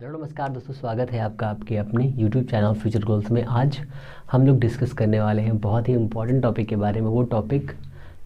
Hello नमस्कार दोस्तों, स्वागत है आपका आपके अपने यूट्यूब चैनल फ्यूचर गोल्स में। आज हम लोग डिस्कस करने वाले हैं बहुत ही इम्पोर्टेंट टॉपिक के बारे में। वो टॉपिक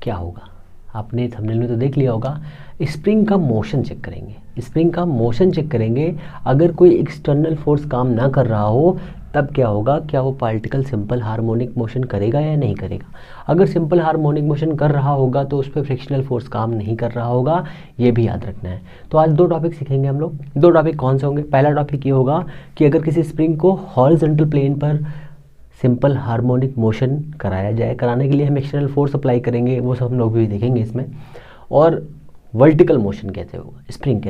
क्या होगा, आपने थंबनेल में तो देख लिया होगा। स्प्रिंग का मोशन चेक करेंगे। स्प्रिंग का मोशन चेक करेंगे। अगर कोई एक्सटर्नल फोर्स काम ना कर रहा हो तब क्या होगा, क्या वो पार्टिकल सिंपल हार्मोनिक मोशन करेगा या नहीं करेगा। अगर सिंपल हार्मोनिक मोशन कर रहा होगा तो उस पर फ्रिक्शनल फोर्स काम नहीं कर रहा होगा, ये भी याद रखना है। तो आज दो टॉपिक सीखेंगे हम लोग। दो टॉपिक कौन से होंगे? पहला टॉपिक ये होगा कि अगर किसी स्प्रिंग को हॉरिजॉन्टल प्लेन पर सिंपल हार्मोनिक मोशन कराया जाए, कराने के लिए हम एक्सटर्नल फोर्स अप्लाई करेंगे, वो सब हम लोग भी देखेंगे इसमें। और वर्टिकल मोशन कैसे होगा स्प्रिंग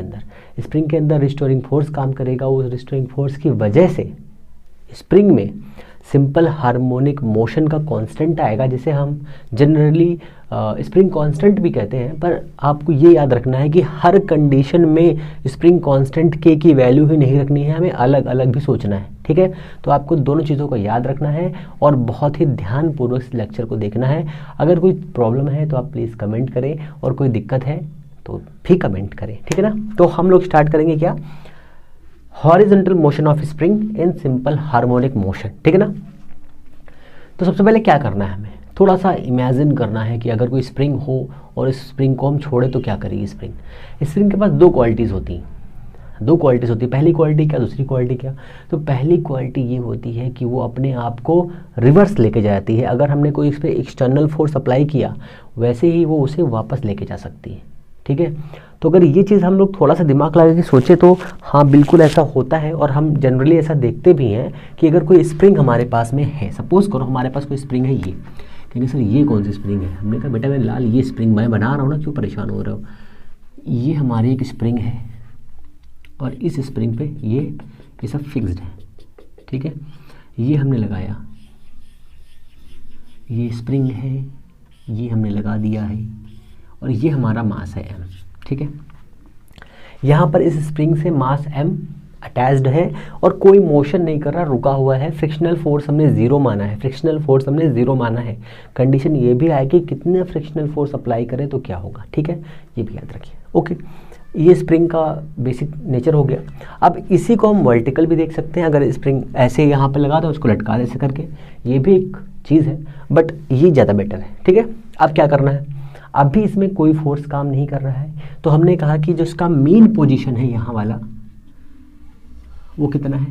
के अंदर रिस्टोरिंग फोर्स काम करेगा। उस रिस्टोरिंग फोर्स की वजह से स्प्रिंग में सिंपल हार्मोनिक मोशन का कांस्टेंट आएगा, जिसे हम जनरली स्प्रिंग कांस्टेंट भी कहते हैं। पर आपको ये याद रखना है कि हर कंडीशन में स्प्रिंग कांस्टेंट के की वैल्यू ही नहीं रखनी है, हमें अलग अलग भी सोचना है, ठीक है। तो आपको दोनों चीज़ों को याद रखना है और बहुत ही ध्यानपूर्वक इस लेक्चर को देखना है। अगर कोई प्रॉब्लम है तो आप प्लीज़ कमेंट करें, और कोई दिक्कत है तो भी कमेंट करें, ठीक है ना। तो हम लोग स्टार्ट करेंगे क्या, horizontal motion of spring in simple harmonic motion, ठीक है ना। तो सबसे पहले क्या करना है, हमें थोड़ा सा इमेजिन करना है कि अगर कोई स्प्रिंग हो और इस स्प्रिंग को हम छोड़े तो क्या करेगी स्प्रिंग के पास दो क्वालिटीज़ होती हैं। पहली क्वालिटी क्या, दूसरी क्वालिटी क्या। तो पहली क्वालिटी ये होती है कि वो अपने आप को रिवर्स लेके जाती है। अगर हमने कोई इस पर एक्सटर्नल फोर्स अप्लाई किया, वैसे ही वो उसे वापस लेके जा सकती है, ठीक है। तो अगर ये चीज़ हम लोग थोड़ा सा दिमाग लगा के सोचे तो हाँ, बिल्कुल ऐसा होता है। और हम जनरली ऐसा देखते भी हैं कि अगर कोई स्प्रिंग हमारे पास में है, सपोज करो हमारे पास कोई स्प्रिंग है, ये कहेंगे सर ये कौन सी स्प्रिंग है। हमने कहा बेटा मैं लाल ये स्प्रिंग मैं बना रहा हूँ ना, क्यों परेशान हो रहे हो। ये हमारी एक स्प्रिंग है और इस स्प्रिंग पे ये सब फिक्स्ड है, ठीक है। ये हमने लगाया, ये स्प्रिंग है, ये हमने लगा दिया है, और ये हमारा मास है m, ठीक है। यहाँ पर इस स्प्रिंग से मास m अटैच्ड है और कोई मोशन नहीं कर रहा, रुका हुआ है। फ्रिक्शनल फोर्स हमने ज़ीरो माना है। कंडीशन ये भी आए कि कितने फ्रिक्शनल फोर्स अप्लाई करें तो क्या होगा, ठीक है। ये भी याद रखिए, ओके। ये स्प्रिंग का बेसिक नेचर हो गया। अब इसी को हम वर्टिकल भी देख सकते हैं। अगर स्प्रिंग ऐसे यहाँ पर लगा दो, उसको लटका दे ऐसे करके, ये भी एक चीज़ है, बट ये ज़्यादा बेटर है, ठीक है। अब क्या करना है, अभी इसमें कोई फोर्स काम नहीं कर रहा है, तो हमने कहा कि जो इसका मीन पोजीशन है यहाँ वाला, वो कितना है,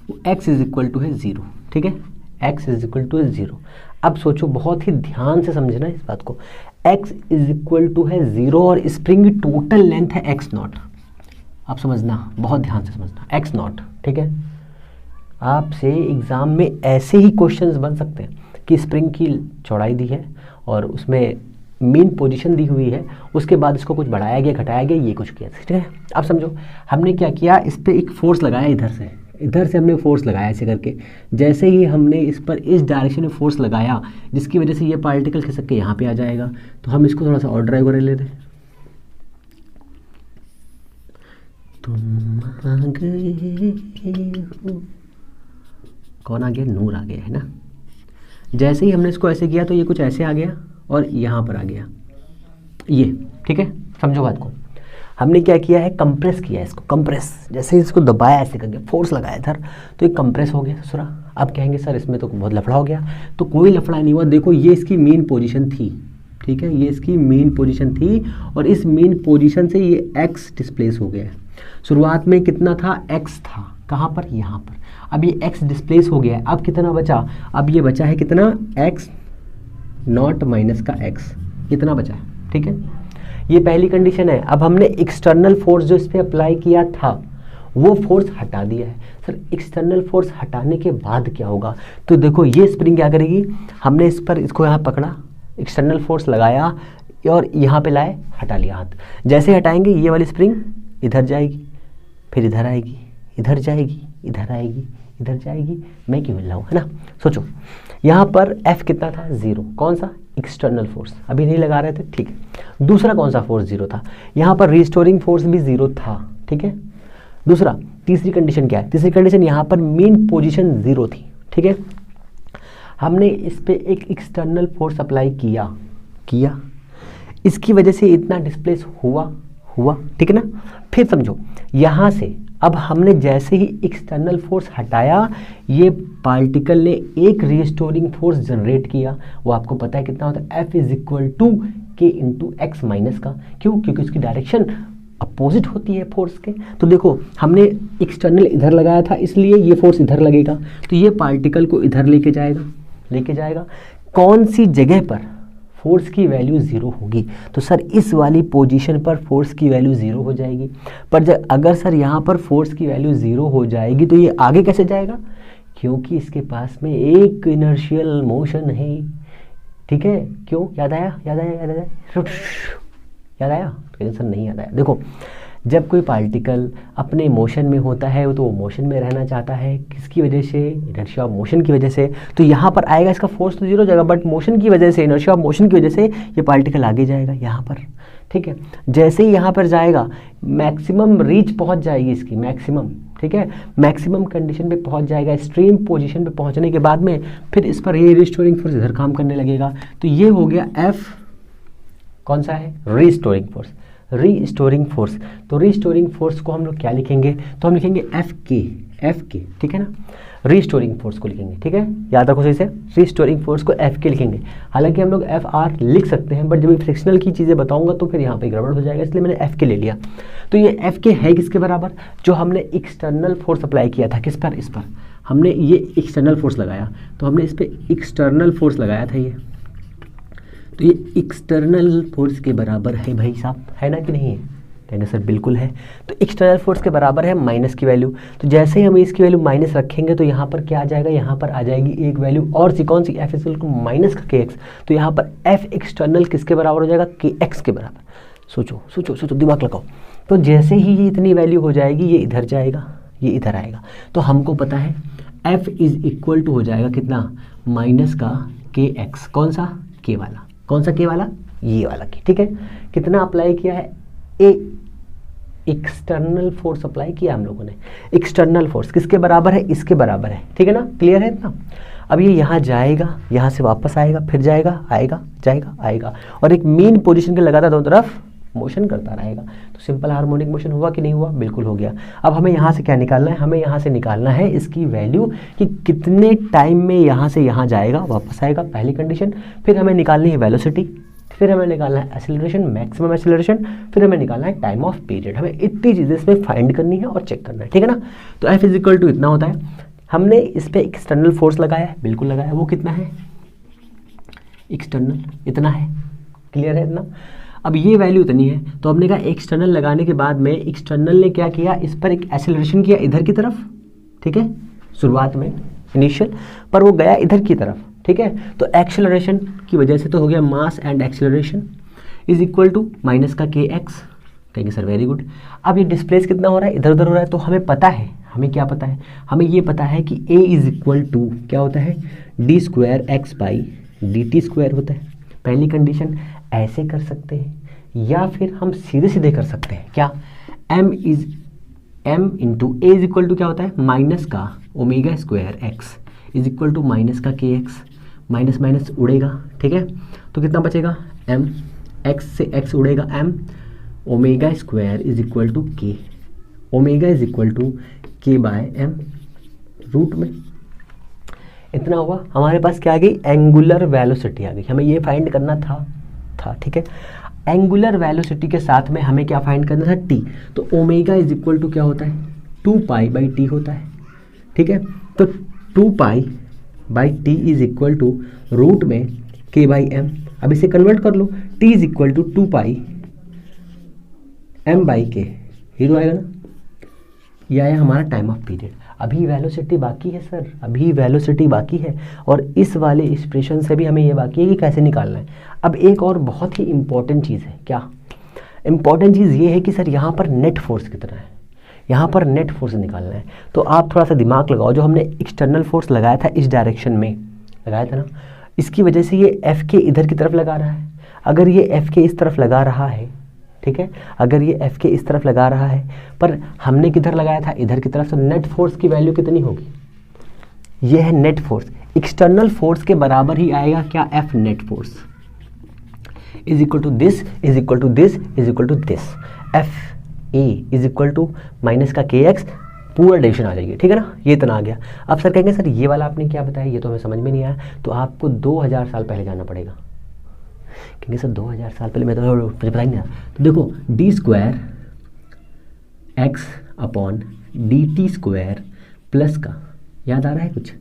वो x इज इक्वल टू है 0, ठीक है। x इज इक्वल टू है 0। अब सोचो, बहुत ही ध्यान से समझना इस बात को। x इज इक्वल टू है 0 और स्प्रिंग की टोटल लेंथ है x0। अब समझना, बहुत ध्यान से समझना, x0, ठीक है। आपसे एग्जाम में ऐसे ही क्वेश्चंस बन सकते हैं कि स्प्रिंग की चौड़ाई दी है और उसमें मीन पोजीशन दी हुई है, उसके बाद इसको कुछ बढ़ाया गया, घटाया गया, ये कुछ किया, ठीक है। अब समझो हमने क्या किया, इस पर एक फोर्स लगाया, इधर से हमने फोर्स लगाया ऐसे करके। जैसे ही हमने इस पर इस डायरेक्शन में फोर्स लगाया, जिसकी वजह से ये पार्टिकल खिसक के यहाँ पे आ जाएगा, तो हम इसको थोड़ा सा और ड्राइव कर लेते हैं। तुम आ गए हो, कौन आ गया, नूर आ गया है ना। जैसे ही हमने इसको ऐसे किया तो ये कुछ ऐसे आ गया और यहाँ पर आ गया ये, ठीक है। समझो बात को, हमने क्या किया है, कंप्रेस किया इसको, कंप्रेस। जैसे ही इसको दबाया ऐसे करके, फोर्स लगाया इधर, तो ये कंप्रेस हो गया ससुरा। अब कहेंगे सर इसमें तो बहुत लफड़ा हो गया, तो कोई लफड़ा नहीं हुआ। देखो ये इसकी मेन पोजीशन थी, ठीक है, ये इसकी मेन पोजीशन थी और इस मेन पोजीशन से ये x डिस्प्लेस हो गया है। शुरुआत में कितना था, x था, कहाँ पर, यहाँ पर। अब ये x डिस्प्लेस हो गया है। अब कितना बचा, अब ये बचा है कितना, x0 माइनस का x, कितना बचा है, ठीक है। ये पहली कंडीशन है। अब हमने एक्सटर्नल फोर्स जो इस पर अप्लाई किया था वो फोर्स हटा दिया है। सर एक्सटर्नल फोर्स हटाने के बाद क्या होगा, तो देखो ये स्प्रिंग क्या करेगी, हमने इस पर इसको यहाँ पकड़ा, एक्सटर्नल फोर्स लगाया और यहाँ पे लाए, हटा लिया हाथ। जैसे हटाएंगे ये वाली स्प्रिंग इधर जाएगी, फिर इधर आएगी, इधर जाएगी, इधर आएगी, इधर जाएगी। मैं क्यों मिल रहा हूँ, है ना। सोचो यहाँ पर F कितना था, 0। कौन सा, एक्सटर्नल फोर्स, अभी नहीं लगा रहे थे, ठीक है। दूसरा कौन सा फोर्स, 0 था। यहाँ पर रिस्टोरिंग फोर्स भी 0 था, ठीक है। दूसरा, तीसरी कंडीशन क्या है, तीसरी कंडीशन यहाँ पर मेन पोजीशन 0 थी, ठीक है। हमने इस पे एक एक्सटर्नल फोर्स अप्लाई किया, इसकी वजह से इतना डिस्प्लेस हुआ, ठीक है ना। फिर समझो यहाँ से अब हमने जैसे ही एक्सटर्नल फोर्स हटाया, ये पार्टिकल ने एक रीस्टोरिंग फोर्स जनरेट किया। वो आपको पता है कितना होता है, F इज इक्वल टू के इंटू एक्स माइनस का। क्यों? क्योंकि उसकी डायरेक्शन अपोजिट होती है फोर्स के। तो देखो हमने एक्सटर्नल इधर लगाया था, इसलिए ये फोर्स इधर लगेगा, तो ये पार्टिकल को इधर लेके जाएगा। कौन सी जगह पर फोर्स की वैल्यू 0 होगी? तो सर इस वाली पोजीशन पर फोर्स की वैल्यू 0 हो जाएगी। पर अगर सर यहाँ पर फोर्स की वैल्यू 0 हो जाएगी तो ये आगे कैसे जाएगा? क्योंकि इसके पास में एक इनर्शियल मोशन है, ठीक है। क्यों? याद आया? सर नहीं याद आया। देखो जब कोई पार्टिकल अपने मोशन में होता है तो वो मोशन में रहना चाहता है, किसकी वजह से? इनर्शिया ऑफ मोशन की वजह से। तो यहाँ पर आएगा, इसका फोर्स तो 0 हो जाएगा, बट मोशन की वजह से, इनर्शिया ऑफ मोशन की वजह से ये पार्टिकल आगे जाएगा यहाँ पर, ठीक है। जैसे ही यहाँ पर जाएगा मैक्सिमम रीच पहुँच जाएगी इसकी, मैक्सिमम, ठीक है, मैक्सिमम कंडीशन पे पहुँच जाएगा। एक्सट्रीम पोजीशन पे पहुँचने के बाद में फिर इस पर ये रिस्टोरिंग फोर्स इधर काम करने लगेगा। तो ये हो गया F, कौन सा है? Restoring force. तो रीस्टोरिंग फोर्स को हम लोग क्या लिखेंगे? तो हम लिखेंगे एफ के, ठीक है ना। रीस्टोरिंग फोर्स को लिखेंगे, ठीक है, याद रखो सही से, रीस्टोरिंग फोर्स को एफ के लिखेंगे। हालांकि हम लोग एफ आर लिख सकते हैं, बट जब मैं फ्रिक्शनल की चीज़ें बताऊंगा तो फिर यहाँ पे गड़बड़ हो जाएगा, इसलिए मैंने एफ के ले लिया। तो ये एफ के है किसके बराबर? जो हमने एक्सटर्नल फोर्स अप्लाई किया था, किस पर? इस पर हमने ये एक्सटर्नल फोर्स लगाया, तो हमने इस पर एक्सटर्नल फोर्स लगाया था ये, तो ये एक्सटर्नल फोर्स के बराबर है भाई साहब, है ना कि नहीं है? कहेंगे सर बिल्कुल है। तो एक्सटर्नल फोर्स के बराबर है माइनस की वैल्यू। तो जैसे ही हम इसकी वैल्यू माइनस रखेंगे तो यहाँ पर क्या आ जाएगा? यहाँ पर आ जाएगी एक वैल्यू और सी, कौन सी? एफ इक्वल टू माइनस का के एक्स। तो यहाँ पर एफ एक्सटर्नल किसके बराबर हो जाएगा? के एक्स के बराबर। सोचो, दिमाग लगाओ। तो जैसे ही ये इतनी वैल्यू हो जाएगी, ये इधर जाएगा, ये इधर आएगा। तो हमको पता है एफ इज इक्वल टू हो जाएगा कितना? माइनस का के एक्स। कौन सा? के वाला। कौन सा के वाला? ये वाला के, ठीक है। कितना अप्लाई किया है? एक्सटर्नल फोर्स अप्लाई किया हम लोगों ने। एक्सटर्नल फोर्स किसके बराबर है? इसके बराबर है, ठीक है ना। क्लियर है इतना? अब ये यहाँ जाएगा, यहाँ से वापस आएगा, फिर जाएगा, आएगा और एक मीन पोजीशन के लगातार दोनों तरफ मोशन करता रहेगा। तो सिंपल हार्मोनिक मोशन हुआ कि नहीं हुआ? बिल्कुल हो गया। अब हमें यहाँ से क्या निकालना है? हमें यहाँ से निकालना है इसकी वैल्यू कि कितने टाइम में यहाँ से यहाँ जाएगा, वापस आएगा, पहली कंडीशन। फिर हमें निकालनी है वेलोसिटी, फिर हमें निकालना है एक्सेलरेशन, मैक्सिमम एक्सेलरेशन, फिर हमें निकालना है टाइम ऑफ पीरियड। हमें इतनी चीज़ें इसमें फाइंड करनी है और चेक करना है, ठीक है ना। तो एफ इज इक्वल टू इतना होता है। हमने इस पर एक्सटर्नल फोर्स लगाया है, बिल्कुल लगाया। वो कितना है? एक्सटर्नल इतना है, क्लियर है इतना। अब ये वैल्यू इतनी है, तो हमने कहा एक्सटर्नल लगाने के बाद में एक्सटर्नल ने क्या किया? इस पर एक एक्सेलरेशन किया इधर की तरफ, ठीक है, शुरुआत में इनिशियल, पर वो गया इधर की तरफ, ठीक है। तो एक्सेलरेशन की वजह से तो हो गया mass and acceleration is equal to minus का के एक्स। कहेंगे सर वेरी गुड। अब ये डिस्प्लेस कितना हो रहा है? इधर उधर हो रहा है। तो हमें पता है, हमें क्या पता है? हमें ये पता है कि a इज इक्वल टू क्या होता है? D square x by D T square होता है। पहली कंडीशन ऐसे कर सकते हैं या फिर हम सीधे सीधे कर सकते हैं। क्या? m into a is equal to क्या होता है? माइनस का omega square x is equal to minus का के एक्स। माइनस माइनस उड़ेगा, ठीक है। तो कितना बचेगा? m, x से x उड़ेगा m, omega square is equal to k. Omega is equal to k by m root में। इतना हुआ। हमारे पास क्या आ गई? एंगुलर वेलोसिटी आ गई। हमें ये फाइंड करना था, ठीक है। एंगुलर वेलोसिटी के साथ में हमें क्या फाइंड करना था? t। तो ओमेगा इज इक्वल टू क्या होता है? 2 पाई बाई टी होता है, ठीक है। तो 2 pi by t is equal to root में के बाई एम। अब इसे कन्वर्ट कर लो, t is equal to 2 pi m by k, ये तो आएगा ना। यह है हमारा टाइम ऑफ पीरियड। अभी वेलोसिटी बाकी है सर, अभी वेलोसिटी बाकी है, और इस वाले एक्सप्रेशन से भी हमें ये बाकी है कि कैसे निकालना है। अब एक और बहुत ही इंपॉर्टेंट चीज़ है। क्या इंपॉर्टेंट चीज़ ये है कि सर यहाँ पर नेट फोर्स कितना है, यहाँ पर नेट फोर्स निकालना है। तो आप थोड़ा सा दिमाग लगाओ। जो हमने एक्सटर्नल फोर्स लगाया था इस डायरेक्शन में लगाया था ना, इसकी वजह से ये एफ के इधर की तरफ लगा रहा है। अगर ये एफ के इस तरफ लगा रहा है, ठीक है, अगर ये एफ के इस तरफ लगा रहा है, पर हमने किधर लगाया था? इधर की तरफ। तो नेट फोर्स की वैल्यू कितनी होगी? ये है नेट फोर्स। एक्सटर्नल फोर्स के बराबर ही आएगा क्या? F net force is equal to this is equal to this is equal to this. F a is equal to minus का के एक्स, पूरा डेविएशन आ जाएगी, ठीक है ना, ये इतना आ गया। अब सर कहेंगे सर ये वाला आपने क्या बताया, ये तो हमें समझ में नहीं आया, तो आपको 2000 साल पहले जाना पड़ेगा। कहेंगे सर 2000 साल पहले, मैं तो मुझे पता ही नहीं। तो देखो D square x upon D T square plus का, याद आ रहा है कुछ,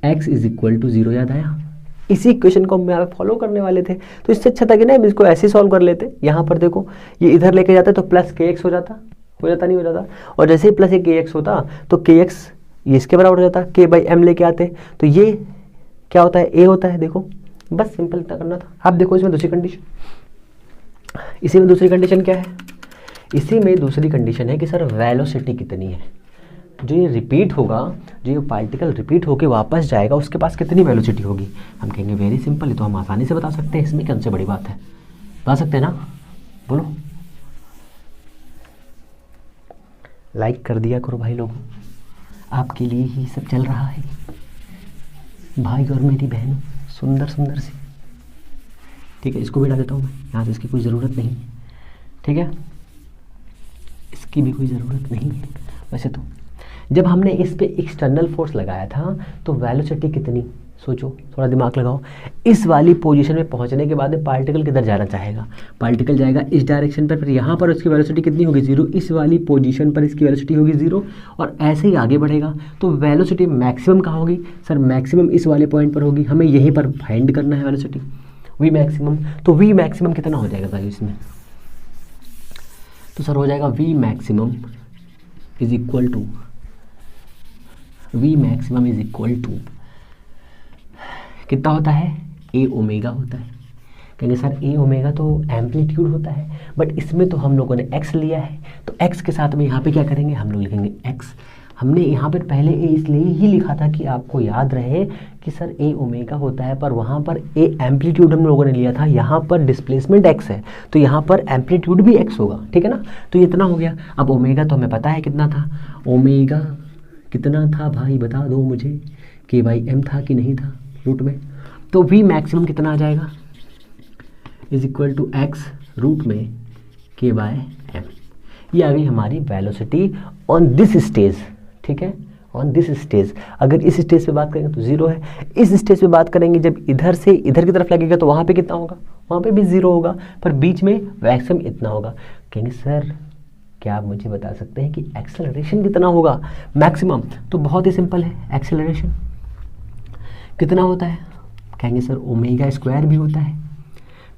एक्स इज इक्वल टू 0, याद आया। इसी इक्वेशन को हम यहाँ पे फॉलो करने वाले थे, तो इससे अच्छा था कि ना हम इसको ऐसे सॉल्व कर लेते। यहाँ पर देखो ये इधर लेके जाते तो प्लस के एक्स हो जाता नहीं हो जाता, और जैसे ही प्लस के एक्स होता तो के एक्स ये इसके बराबर हो जाता, के बाई एम लेके आते तो ये क्या होता है, ए होता है। देखो बस सिंपल इतना करना था। अब देखो इसमें दूसरी कंडीशन, इसी में दूसरी कंडीशन क्या है, इसी में दूसरी कंडीशन है कि सर वेलोसिटी कितनी है, जो ये रिपीट होगा, जो ये पार्टिकल रिपीट होके वापस जाएगा उसके पास कितनी वेलोसिटी होगी। हम कहेंगे वेरी सिंपल, ये तो हम आसानी से बता सकते हैं, इसमें कौन सी बड़ी बात है, बता सकते हैं ना, बोलो। लाइक कर दिया करो भाई लोगों, आपके लिए ही सब चल रहा है, भाई और मेरी बहन सुंदर सुंदर सी, ठीक है। इसको भी हटा देता हूँ मैं यहाँ से, इसकी कोई ज़रूरत नहीं, ठीक है, इसकी भी कोई ज़रूरत नहीं है। वैसे तो जब हमने इस पे एक्सटर्नल फोर्स लगाया था तो वेलोसिटी कितनी, सोचो, थोड़ा दिमाग लगाओ। इस वाली पोजीशन में पहुंचने के बाद पार्टिकल किधर जाना चाहेगा, पार्टिकल जाएगा इस डायरेक्शन पर, फिर यहाँ पर उसकी वेलोसिटी कितनी होगी 0, इस वाली पोजीशन पर इसकी वेलोसिटी होगी 0, और ऐसे ही आगे बढ़ेगा। तो वेलोसिटी मैक्सिमम कहाँ होगी सर, मैक्सिमम इस वाले पॉइंट पर होगी, हमें यहीं पर फाइंड करना है वेलोसिटी वी मैक्सिमम। तो वी मैक्सिमम कितना हो जाएगा भाई इसमें, तो सर हो जाएगा v maximum is equal to, v maximum is equal to कितना होता है, ए ओमेगा होता है। कहेंगे सर ए ओमेगा तो एम्पलीट्यूड होता है, बट इसमें तो हम लोगों ने एक्स लिया है, तो एक्स के साथ में यहाँ पे क्या करेंगे, हम लोग लिखेंगे एक्स। हमने यहाँ पर पहले ए इसलिए ही लिखा था कि आपको याद रहे कि सर ए ओमेगा होता है, पर वहाँ पर ए एम्पलीट्यूड हम लोगों ने लिया था, यहाँ पर डिस्प्लेसमेंट एक्स है तो यहाँ पर एम्पलीट्यूड भी एक्स होगा, ठीक है ना। तो ये इतना हो गया। अब ओमेगा तो हमें पता है कितना था, ओमेगा कितना था भाई बता दो मुझे, के बाई एम था कि नहीं था रूट में। तो वी मैक्सिमम कितना आ जाएगा, is equal to x root में के बाय एम। ये आ गई हमारी वेलोसिटी ऑन दिस स्टेज, ठीक है, ऑन दिस स्टेज। अगर इस स्टेज पे बात करेंगे तो 0 है, इस स्टेज पे बात करेंगे जब इधर से इधर की तरफ लगेगा तो वहाँ पे कितना होगा, वहाँ पे भी 0 होगा, पर बीच में मैक्सिमम इतना होगा। कहेंगे सर क्या आप मुझे बता सकते हैं कि एक्सेलरेशन कितना होगा मैक्सिमम, तो बहुत ही सिंपल है, एक्सेलरेशन कितना होता है, कहेंगे सर ओमेगा स्क्वायर भी होता है,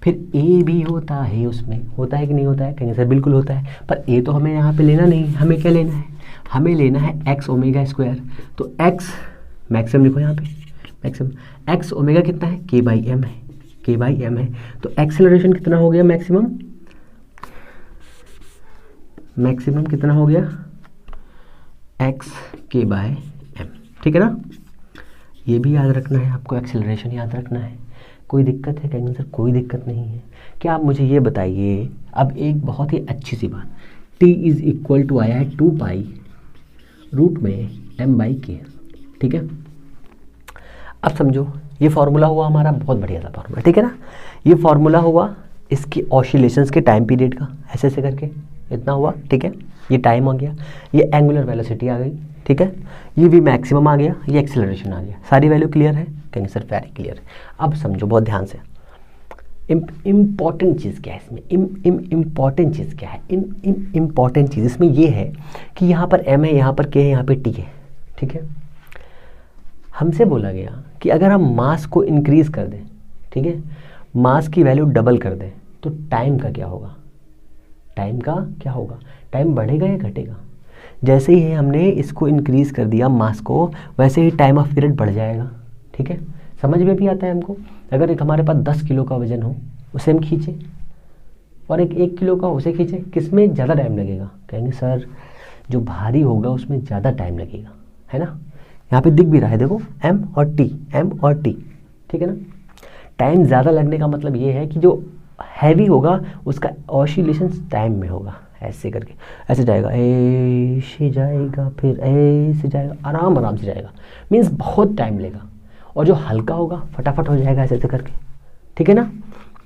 फिर ए भी होता है, उसमें होता है कि नहीं होता है, कहेंगे सर बिल्कुल होता है, पर ए तो हमें यहाँ पे लेना नहीं, हमें क्या लेना है, हमें लेना है एक्स ओमेगा स्क्वायर। तो एक्स मैक्सिमम लिखो यहाँ पे, मैक्सिमम एक्स ओमेगा कितना है, के बाई एम है, के बाई एम है। तो एक्सेलरेशन कितना हो गया मैक्सिमम, मैक्सिमम कितना हो गया एक्स के बाय एम, ठीक है ना। ये भी याद रखना है आपको, एक्सेलरेशन याद रखना है। कोई दिक्कत है, कहेंगे सर कोई दिक्कत नहीं है। क्या आप मुझे ये बताइए, अब एक बहुत ही अच्छी सी बात, t इज इक्वल टू आया है 2 पाई रूट में m बाई के, ठीक है। अब समझो ये फार्मूला हुआ हमारा, बहुत बढ़िया था फार्मूला, ठीक है ना। ये फार्मूला हुआ इसकी ऑसिलेशंस के टाइम पीरियड का, ऐसे ऐसे करके इतना हुआ, ठीक है। ये टाइम आ गया, ये एंगुलर वेलोसिटी आ गई, ठीक है, ये भी मैक्सिमम आ गया, ये एक्सेलरेशन आ गया। सारी वैल्यू क्लियर है, कहेंगे सर वेरी क्लियर है। अब समझो बहुत ध्यान से, इम्पॉर्टेंट चीज़ क्या है इसमें, इम्पॉर्टेंट चीज़ क्या है, इम्पॉर्टेंट चीज़ इसमें ये है कि यहाँ पर m है, यहाँ पर k है, यहाँ पे t है, ठीक है। हमसे बोला गया कि अगर हम मास को इंक्रीज़ कर दें, ठीक है, मास की वैल्यू डबल कर दें, तो टाइम का क्या होगा, टाइम का क्या होगा, टाइम बढ़ेगा या घटेगा। जैसे ही हमने इसको इंक्रीज़ कर दिया मास को, वैसे ही टाइम ऑफ पीरियड बढ़ जाएगा, ठीक है। समझ में भी आता है हमको। अगर एक हमारे पास 10 किलो का वजन हो, उसे हम खींचे, और एक 1 किलो का उसे खींचे, किस में ज़्यादा टाइम लगेगा, कहेंगे सर जो भारी होगा उसमें ज़्यादा टाइम लगेगा, है ना। यहाँ पे दिख भी रहा है, देखो m और t, ठीक है ना। टाइम ज़्यादा लगने का मतलब ये है कि जो हैवी होगा उसका ऑसिलेशन टाइम में होगा, ऐसे करके ऐसे जाएगा, ऐसे जाएगा, फिर ऐसे जाएगा, आराम आराम से जाएगा, मीन्स बहुत टाइम लेगा। और जो हल्का होगा फटाफट हो जाएगा, ऐसे ऐसे करके, ठीक है ना।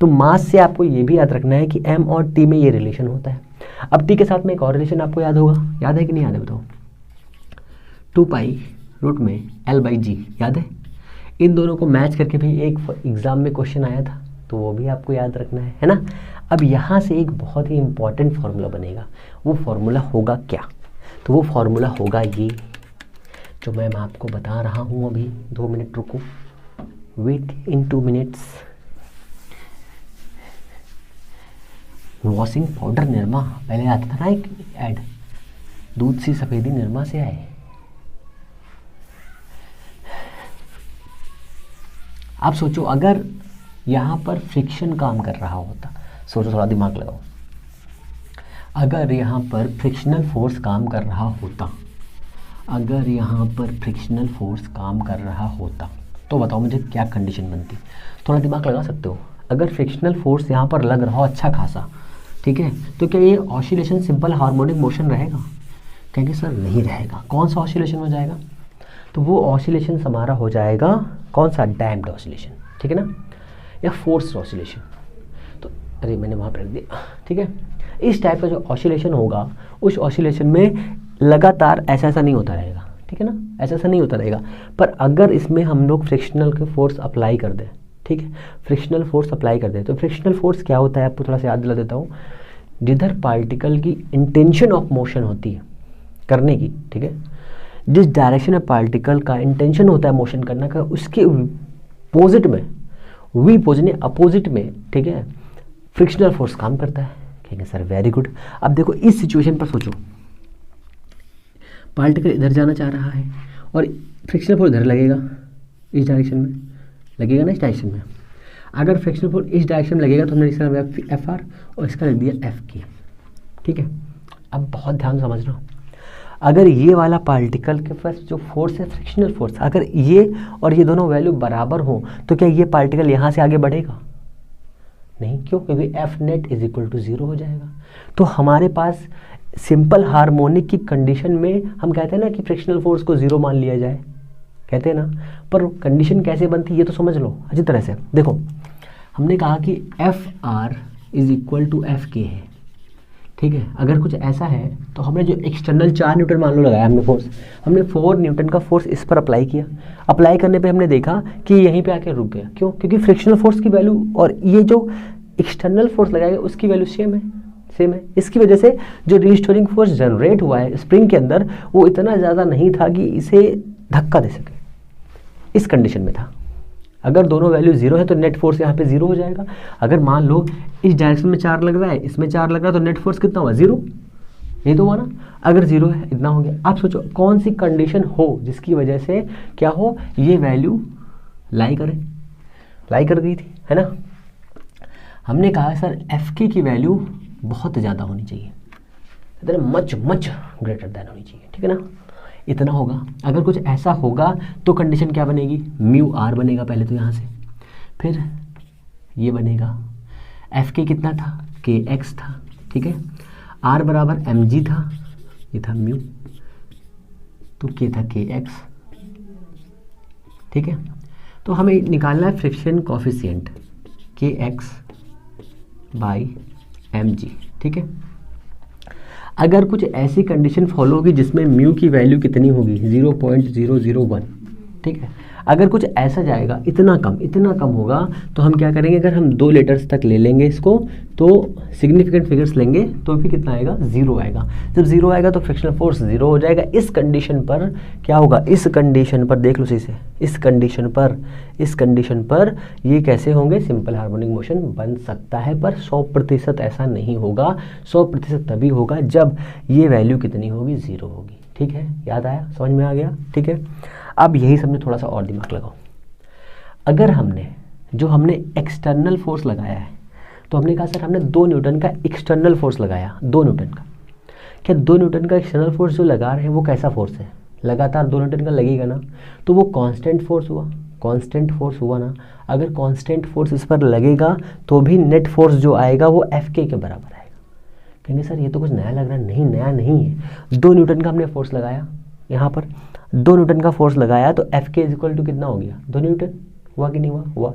तो मास से आपको ये भी याद रखना है कि m और t में ये रिलेशन होता है। अब टी के साथ में एक और रिलेशन आपको याद होगा, याद है कि नहीं याद है बताओ, 2 पाई रूट में L/G, याद है? इन दोनों को मैच करके भी एक एग्ज़ाम में क्वेश्चन आया था, तो वो भी आपको याद रखना है ना। अब यहाँ से एक बहुत ही इंपॉर्टेंट फार्मूला बनेगा, वो फार्मूला होगा क्या? तो वो फार्मूला होगा ये जो मैं आपको बता रहा हूँ अभी। 2 मिनट रुको, वेट इन 2 मिनट्स। वॉशिंग पाउडर निरमा पहले आता था ना एक ऐड, दूध सी सफ़ेदी निरमा से आए। आप सोचो अगर यहाँ पर फ्रिक्शन काम कर रहा होता, सोचो थोड़ा दिमाग लगाओ, अगर यहाँ पर फ्रिक्शनल फोर्स काम कर रहा होता, अगर यहाँ पर फ्रिक्शनल फोर्स काम कर रहा होता तो बताओ मुझे क्या कंडीशन बनती? थोड़ा दिमाग लगा सकते हो। अगर फ्रिक्शनल फोर्स यहाँ पर लग रहा हो अच्छा खासा, ठीक है, तो क्या ये ऑसिलेशन सिंपल हार्मोनिक मोशन रहेगा? कहेंगे सर नहीं रहेगा। कौन सा ऑसिलेशन हो जाएगा? तो वो ऑसिलेशन हमारा हो जाएगा कौन सा? डैम्प्ड ऑसिलेशन, ठीक है ना, या फोर्स्ड ऑसिलेशन। तो अरे मैंने वहाँ पर रख दिया, ठीक है। इस टाइप का जो ऑसिलेशन होगा, उस ऑसिलेशन में लगातार ऐसा नहीं होता रहेगा, ठीक है ना, ऐसा नहीं होता रहेगा। पर अगर इसमें हम लोग फ्रिक्शनल के फोर्स अप्लाई कर दें, ठीक है, फ्रिक्शनल फोर्स अप्लाई कर दें, तो फ्रिक्शनल फोर्स क्या होता है आपको थोड़ा सा याद दिला देता हूँ। जिधर पार्टिकल की इंटेंशन ऑफ मोशन होती है करने की, ठीक है, जिस डायरेक्शन में पार्टिकल का इंटेंशन होता है मोशन करने का, उसके अपोजिट में, अपोजिट में, ठीक है, फ्रिक्शनल फोर्स काम करता है। कहेंगे सर वेरी गुड। अब देखो इस सिचुएशन पर सोचो, पार्टिकल इधर जाना चाह रहा है और फ्रिक्शनल फोर्स इधर लगेगा, इस डायरेक्शन में लगेगा ना, इस डायरेक्शन में। अगर फ्रिक्शनल फोर्स इस डायरेक्शन में लगेगा तो हमने इसका FR और इसका लिख दिया FK, ठीक है। अब बहुत ध्यान से समझना, अगर ये वाला पार्टिकल के पास जो फोर्स है फ्रिक्शनल फोर्स, अगर ये और ये दोनों वैल्यू बराबर हो तो क्या ये पार्टिकल यहाँ से आगे बढ़ेगा? नहीं, क्यों? क्योंकि F net = 0 हो जाएगा। तो हमारे पास सिंपल हार्मोनिक की कंडीशन में हम कहते हैं ना कि फ्रिक्शनल फोर्स को 0 मान लिया जाए, कहते हैं ना, पर कंडीशन कैसे बनती है ये तो समझ लो अच्छी तरह से। देखो हमने कहा कि FR = FK है, ठीक है। अगर कुछ ऐसा है तो हमने जो एक्सटर्नल 4 न्यूटन मान लो लगाया हमने फोर्स, हमने 4 न्यूटन का फोर्स इस पर अप्लाई किया। अप्लाई करने पे हमने देखा कि यहीं पे आके रुक गया। क्यों? क्योंकि फ्रिक्शनल फोर्स की वैल्यू और ये जो एक्सटर्नल फोर्स लगाएगा उसकी वैल्यू सेम है। इसकी वजह से जो रीस्टोरिंग फोर्स जनरेट हुआ है स्प्रिंग के अंदर वो इतना ज़्यादा नहीं था कि इसे धक्का दे सके, इस कंडीशन में था। अगर दोनों वैल्यू 0 है तो नेट फोर्स यहाँ पे 0 हो जाएगा। अगर मान लो इस डायरेक्शन में 4 लग रहा है, इसमें 4 लग रहा है, तो नेट फोर्स कितना हुआ? 0, ये तो हुआ ना। अगर 0 है इतना हो गया। आप सोचो कौन सी कंडीशन हो जिसकी वजह से क्या हो, ये वैल्यू लाई कर गई थी, है ना। हमने कहा सर FK की वैल्यू बहुत ज़्यादा होनी चाहिए, मच ग्रेटर देन होनी चाहिए, ठीक है ना, इतना होगा। अगर कुछ ऐसा होगा तो कंडीशन क्या बनेगी? μR बनेगा पहले तो यहाँ से, फिर ये बनेगा FK कितना था? KX था, ठीक है। R बराबर mg था, ये था म्यू, तो K था KX, ठीक है। तो हमें निकालना है friction coefficient KX by mg, ठीक है। अगर कुछ ऐसी कंडीशन फॉलो होगी जिसमें म्यू की वैल्यू कितनी होगी? 0.001, ठीक है। अगर कुछ ऐसा जाएगा इतना कम होगा तो हम क्या करेंगे? अगर हम 2 लीटर्स तक ले लेंगे इसको तो सिग्निफिकेंट फिगर्स लेंगे तो भी कितना आएगा? 0 आएगा। जब 0 आएगा तो फ्रिक्शनल फोर्स 0 हो जाएगा। इस कंडीशन पर क्या होगा? इस कंडीशन पर देख लो सही से, इस कंडीशन पर ये कैसे होंगे? सिंपल हार्मोनिक मोशन बन सकता है, पर 100% ऐसा नहीं होगा। 100% तभी होगा जब ये वैल्यू कितनी होगी? 0 होगी, ठीक है। याद आया? समझ में आ गया? ठीक है। अब यही सबने थोड़ा सा और दिमाग लगाओ। अगर हमने एक्सटर्नल फोर्स लगाया है तो हमने कहा सर हमने 2 न्यूटन का एक्सटर्नल फोर्स लगाया, 2 न्यूटन का। क्या 2 न्यूटन का एक्सटर्नल फोर्स जो लगा रहे हैं वो कैसा फोर्स है? लगातार 2 न्यूटन का लगेगा ना, तो वो कांस्टेंट फोर्स हुआ ना। अगर कांस्टेंट फोर्स इस पर लगेगा तो भी नेट फोर्स जो आएगा वो FK के बराबर आएगा। कहेंगे सर ये तो कुछ नया लग रहा है। नहीं, नया नहीं है। 2 न्यूटन का हमने फोर्स लगाया, यहाँ पर 2 न्यूटन का फोर्स लगाया तो FK = कितना हो गया? 2 न्यूटन। हुआ कि नहीं हुआ?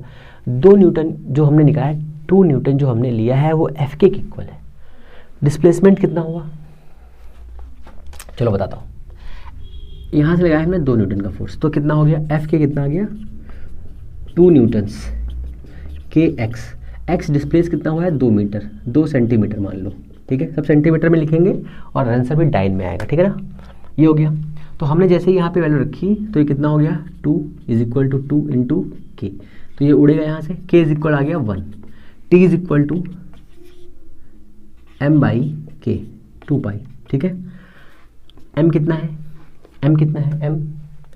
2 न्यूटन जो हमने निकाला, 2 न्यूटन जो हमने लिया है वो FK के इक्वल है। डिस्प्लेसमेंट कितना हुआ, चलो बताता हूँ। यहाँ से लगाया हमने 2 न्यूटन का फोर्स, तो कितना हो गया, एफ के कितना आ गया 2 न्यूटन्स के एक्स डिस्प्लेस कितना हुआ है 2 मीटर 2 सेंटीमीटर मान लो, ठीक है, सब सेंटीमीटर में लिखेंगे और आंसर भी डाइन में आएगा, ठीक है ना। ये हो गया। तो हमने जैसे ही यहाँ पे वैल्यू रखी तो ये कितना हो गया 2 = 2 × के, तो ये उड़ेगा यहाँ से, के इक्वल आ गया 1, टी = m/k 2 पाई, ठीक है। m कितना है, m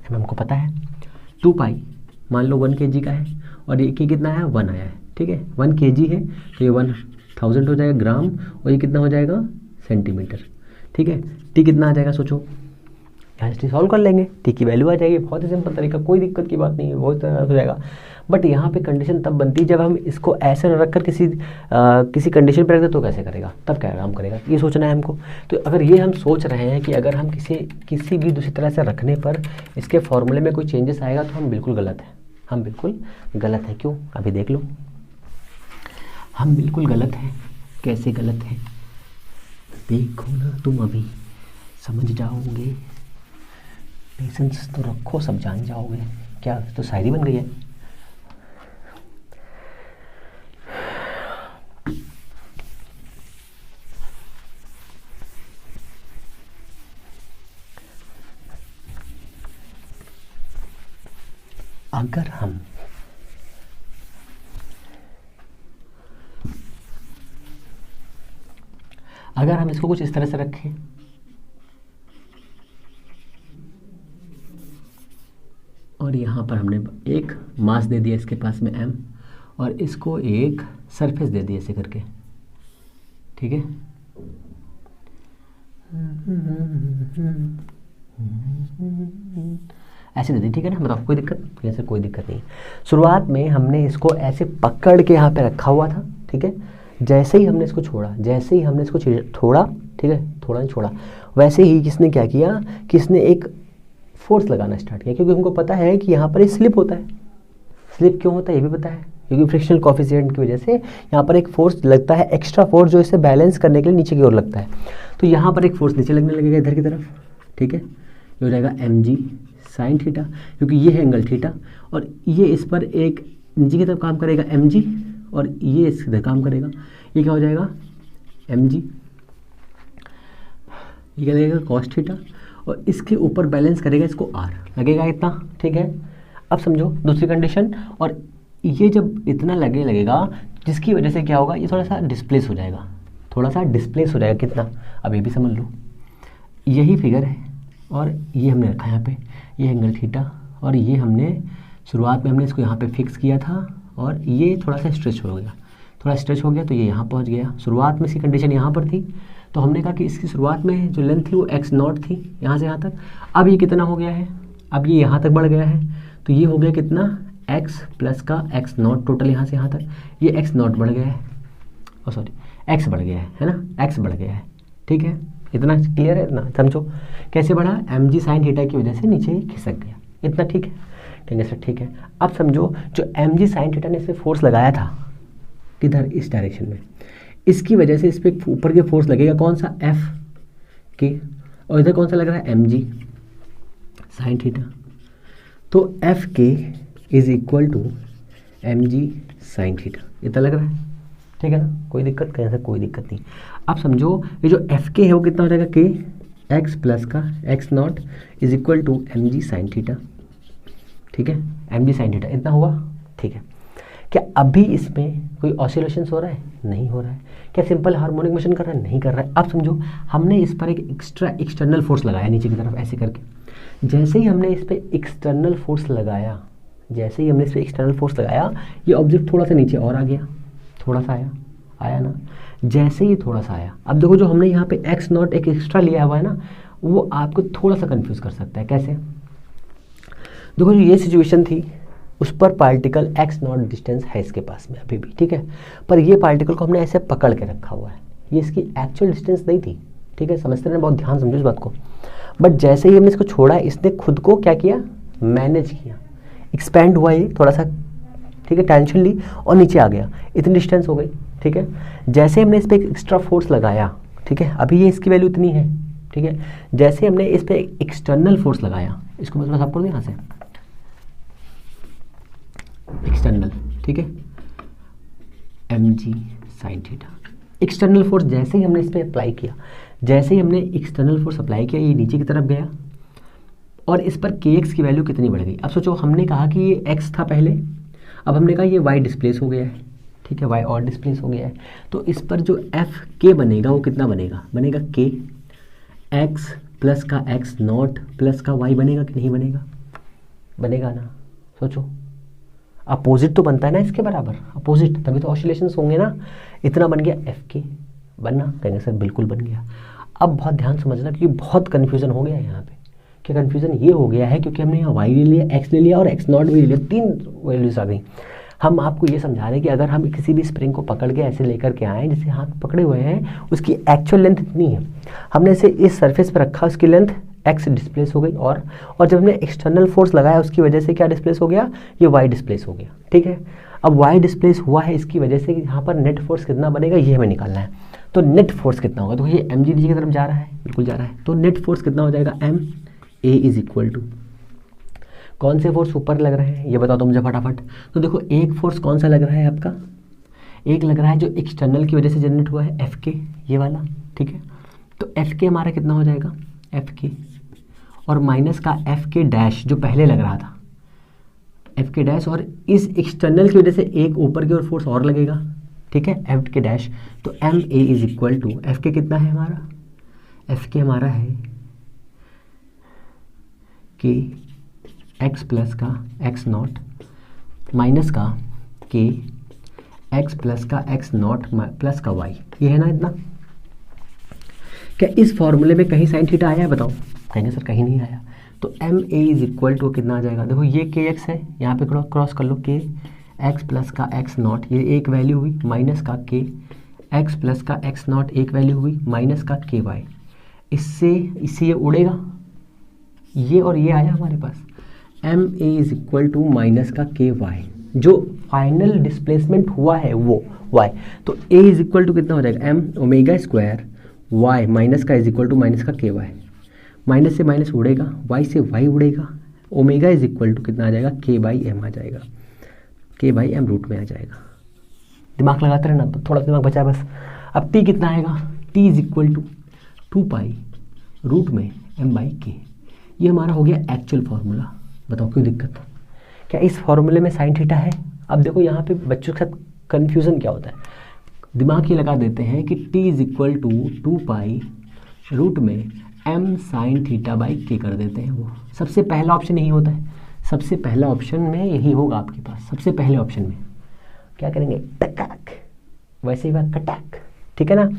हमको पता है 2 पाई, मान लो 1 kg का है, और ये के कितना है 1 आया है, ठीक है। 1 kg है तो ये 1000 हो जाएगा ग्राम, और ये कितना हो जाएगा सेंटीमीटर, ठीक है। टी कितना आ जाएगा सोचो, यहाँ से सॉल्व कर लेंगे, टी की वैल्यू आ जाएगी, बहुत ही सिंपल तरीका, कोई दिक्कत की बात नहीं है, बहुत हो जाएगा। बट यहाँ पे कंडीशन तब बनती है जब हम इसको ऐसे रख कर किसी कंडीशन पर रख दे तो कैसे करेगा, तब क्या काम करेगा, ये सोचना है हमको। तो अगर ये हम सोच रहे हैं कि अगर हम किसी भी दूसरी तरह से रखने पर इसके फॉर्मूले में कोई चेंजेस आएगा तो हम बिल्कुल गलत हैं, हम बिल्कुल गलत हैं। क्यों, अभी देख लो, हम बिल्कुल गलत हैं। कैसे गलत हैं, देखो ना, तुम अभी समझ जाओगे, पेशेंस तो रखो, सब जान जाओगे। क्या तो शायरी बन गई है। अगर हम इसको कुछ इस तरह से रखें, और यहाँ पर हमने एक मास दे दिया इसके पास में m, और इसको एक सरफेस दे दिया ऐसे करके, ठीक है। ऐसे दे दी, ठीक है ना, बताओ कोई दिक्कत, ऐसे कोई दिक्कत नहीं। शुरुआत में हमने इसको ऐसे पकड़ के यहाँ पे रखा हुआ था, ठीक है। जैसे ही हमने इसको छोड़ा, छोड़ा, ठीक है, थोड़ा नहीं छोड़ा, वैसे ही किसने क्या किया कि इसने एक फोर्स लगाना स्टार्ट किया, क्योंकि हमको पता है कि यहाँ पर ये स्लिप होता है। स्लिप क्यों होता है ये भी पता है, क्योंकि फ्रिक्शनल कोएफिशिएंट की वजह से यहाँ पर एक फोर्स लगता है, एक्स्ट्रा फोर्स जो इसे बैलेंस करने के लिए नीचे की ओर लगता है। तो यहाँ पर एक फोर्स नीचे लगने लगेगा इधर की तरफ, ठीक है। ये हो जाएगा mg sin थीटा, क्योंकि ये है एंगल थीटा, और ये इस पर एक नीचे की तरफ काम करेगा mg, और ये इस इधर काम करेगा, ये क्या हो जाएगा mg, ये क्या लगेगा cos थीटा, और इसके ऊपर बैलेंस करेगा इसको r, लगेगा इतना, ठीक है। अब समझो दूसरी कंडीशन, और ये जब इतना लगेगा जिसकी वजह से क्या होगा, ये थोड़ा सा डिस्प्लेस हो जाएगा, कितना, अब ये भी समझ लो, यही फिगर है, और ये हमने रखा यहाँ पे, ये एंगल थीटा, और ये हमने शुरुआत में हमने इसको यहाँ पे फिक्स किया था, और ये थोड़ा सा स्ट्रेच हो गया, तो ये यहाँ पहुँच गया। शुरुआत में इसकी कंडीशन यहाँ पर थी, तो हमने कहा कि इसकी शुरुआत में जो लेंथ थी वो x0 थी यहाँ से यहाँ तक। अब ये कितना हो गया है, अब ये यहाँ तक बढ़ गया है, तो ये हो गया कितना x प्लस का x0 टोटल यहाँ से यहाँ तक, ये x0 बढ़ गया है, x बढ़ गया है ना, x बढ़ गया है, ठीक है। इतना क्लियर है, इतना समझो कैसे बढ़ा, mg sin थीटा की वजह से नीचे खिसक गया, इतना ठीक है, ठीक है सर, ठीक है। अब समझो जो mg sin थीटा ने इस पर फोर्स लगाया था किधर, इस डायरेक्शन में, इसकी वजह से इस पर ऊपर के फोर्स लगेगा कौन सा, F के, और इधर कौन सा लग रहा है mg sin थीटा, तो F के = mg sin थीटा, इतना लग रहा है, ठीक है ना, कोई दिक्कत, कहीं से कोई दिक्कत नहीं। अब समझो ये जो एफ के है वो कितना हो जाएगा, के एक्स प्लस का x0 = mg sin थीटा, ठीक है, mg sin थीटा इतना हुआ, ठीक है। क्या अभी इसमें कोई ऑसिलेशंस हो रहा है, नहीं हो रहा है। क्या सिंपल हार्मोनिक मोशन कर रहा है, नहीं कर रहा है। अब समझो हमने इस पर एक एक्सटर्नल फोर्स लगाया नीचे की तरफ ऐसे करके, जैसे ही हमने इस पर एक्सटर्नल फोर्स लगाया, ये ऑब्जेक्ट थोड़ा सा नीचे और आ गया, थोड़ा सा आया ना, जैसे ही थोड़ा सा आया, अब देखो जो हमने यहाँ पे x0 एक एक्स्ट्रा लिया हुआ है ना, वो आपको थोड़ा सा कंफ्यूज कर सकता है। कैसे, देखो जो ये सिचुएशन थी उस पर पार्टिकल x0 डिस्टेंस है इसके पास में अभी भी, ठीक है, पर ये पार्टिकल को हमने ऐसे पकड़ के रखा हुआ है, ये इसकी एक्चुअल डिस्टेंस नहीं थी, ठीक है, समझते रहना, बहुत ध्यान समझो इस बात को। बट जैसे ही हमने इसको छोड़ा, इसने खुद को क्या किया, मैनेज किया, एक्सपैंड हुआ ये थोड़ा सा, ठीक है, टेंशन ली और नीचे आ गया, इतनी डिस्टेंस हो गई, ठीक है। जैसे हमने इस पर एक एक्स्ट्रा फोर्स लगाया, ठीक है, अभी ये इसकी वैल्यू इतनी है, ठीक है। जैसे हमने इस पर एक्सटर्नल फोर्स लगाया, इसको मैं आपको यहाँ से एक्सटर्नल, ठीक है, mg sin theta, external force जैसे ही हमने इस पर अप्लाई किया, जैसे ही हमने एक्सटर्नल फोर्स अप्लाई किया, ये नीचे की तरफ गया और इस पर kx की वैल्यू कितनी बढ़ गई। अब सोचो, हमने कहा कि ये x था पहले, अब हमने कहा ये y डिस्प्लेस हो गया है, ठीक है, y और डिस्प्लेस हो गया है, तो इस पर जो एफ के बनेगा वो कितना बनेगा, बनेगा k x प्लस का x नॉट प्लस का y बनेगा कि नहीं बनेगा, बनेगा ना। सोचो, अपोजिट तो बनता है ना इसके बराबर, अपोजिट, तभी तो ऑसिलेशंस होंगे ना। इतना बन गया एफ के, बनना, कहेंगे सर बिल्कुल बन गया। अब बहुत ध्यान समझना, क्योंकि बहुत कन्फ्यूजन हो गया है यहाँ पे। क्या कन्फ्यूजन ये हो गया है, क्योंकि हमने यहाँ y ले लिया, x ले लिया और x नॉट भी ले लिया, 3 वैल्यूज आ गई। हम आपको ये समझा रहे हैं कि अगर हम किसी भी स्प्रिंग को पकड़ के ऐसे लेकर के आए, जैसे हाथ पकड़े हुए हैं, उसकी एक्चुअल लेंथ इतनी है, हमने इसे इस सरफेस पर रखा, उसकी लेंथ x डिस्प्लेस हो गई, और जब हमने एक्सटर्नल फोर्स लगाया उसकी वजह से क्या डिस्प्लेस हो गया, ये y डिस्प्लेस हो गया, ठीक है। अब y डिस्प्लेस हुआ है, इसकी वजह से यहाँ पर नेट फोर्स कितना बनेगा ये हमें निकालना है। तो नेट फोर्स कितना होगा, तो ये mg नीचे की तरफ जा रहा है, बिल्कुल जा रहा है, तो नेट फोर्स कितना हो जाएगा, m a is equal to, कौन से फोर्स ऊपर लग रहे हैं ये बताओ तो मुझे फटाफट। तो देखो, एक फोर्स कौन सा लग रहा है आपका, एक लग रहा है जो एक्सटर्नल की वजह से जनरेट हुआ है, एफ के, ये वाला, ठीक है। तो एफ के हमारा कितना हो जाएगा, एफ के और माइनस का एफ के डैश जो पहले लग रहा था, एफ के डैश, और इस एक्सटर्नल की वजह से एक ऊपर की ओर फोर्स और लगेगा, ठीक है, एफ के डैश। तो m A is equal to, F k कितना है हमारा, एफ के हमारा है के एक्स प्लस का एक्स नॉट माइनस का के एक्स प्लस का एक्स नॉट प्लस का वाई, ये है ना इतना। क्या इस फॉर्मूले में कहीं साइन थीटा आया है बताओ, कहेंगे सर कहीं नहीं आया। तो m A is equal to कितना आ जाएगा, देखो ये के एक्स है, यहाँ पे क्रॉस कर लो, के एक्स प्लस का एक्स नॉट, ये एक वैल्यू हुई, माइनस का के एक्स प्लस का एक्स नॉट एक वैल्यू हुई, माइनस का के वाई, इससे ये उड़ेगा, ये और ये आया हमारे पास, M A is equal to minus का के वाई, जो फाइनल डिस्प्लेसमेंट हुआ है वो वाई। तो ए इज इक्वल टू कितना हो जाएगा, m omega square y minus का इज इक्वल टू माइनस का के वाई, माइनस से माइनस उड़ेगा, वाई से वाई उड़ेगा, ओमेगा इज इक्वल टू कितना आ जाएगा, के बाई एम आ जाएगा, के बाई एम रूट में आ जाएगा। दिमाग लगाते रहना, थोड़ा दिमाग बचा बस। अब टी कितना आएगा, t is equal to 2 pi root में एम बाई के, ये हमारा हो गया एक्चुअल फार्मूला। बताओ क्यों दिक्कत, क्या इस फार्मूले में साइन थीटा है। अब देखो यहाँ पे बच्चों के साथ कन्फ्यूज़न क्या होता है, दिमाग ये लगा देते हैं कि t is equal to 2 pi root में m sine theta by k कर देते हैं। वो सबसे पहला ऑप्शन यही होता है, सबसे पहला ऑप्शन में यही होगा आपके पास, सबसे पहले ऑप्शन में क्या करेंगे, टक, वैसे ही बात कटक, ठीक है ना।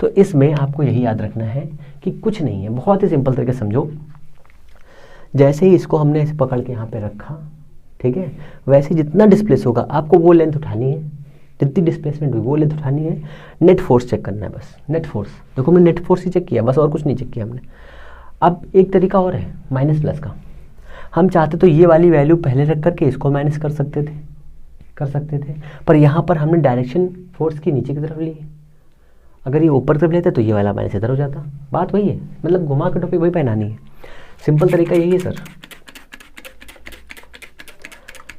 तो इसमें आपको यही याद रखना है कि कुछ नहीं है, बहुत ही सिंपल तरीके से समझो। जैसे ही इसको हमने ऐसे पकड़ के यहाँ पे रखा, ठीक है, वैसे जितना डिस्प्लेस होगा आपको वो लेंथ उठानी है, जितनी डिस्प्लेसमेंट हुई वो लेंथ उठानी है, नेट फोर्स चेक करना है बस, नेट फोर्स। देखो मैं नेट फोर्स ही चेक किया बस, और कुछ नहीं चेक किया हमने। अब एक तरीका और है माइनस प्लस का, हम चाहते तो ये वाली वैल्यू पहले रख करके इसको माइनस कर सकते थे, पर यहाँ पर हमने डायरेक्शन फोर्स की नीचे की तरफ ली है, अगर ये ऊपर तरफ लेते तो ये वाला माइनस इधर हो जाता। बात वही है, मतलब घुमा के टोपी वही पहनानी है, सिंपल तरीका यही है सर,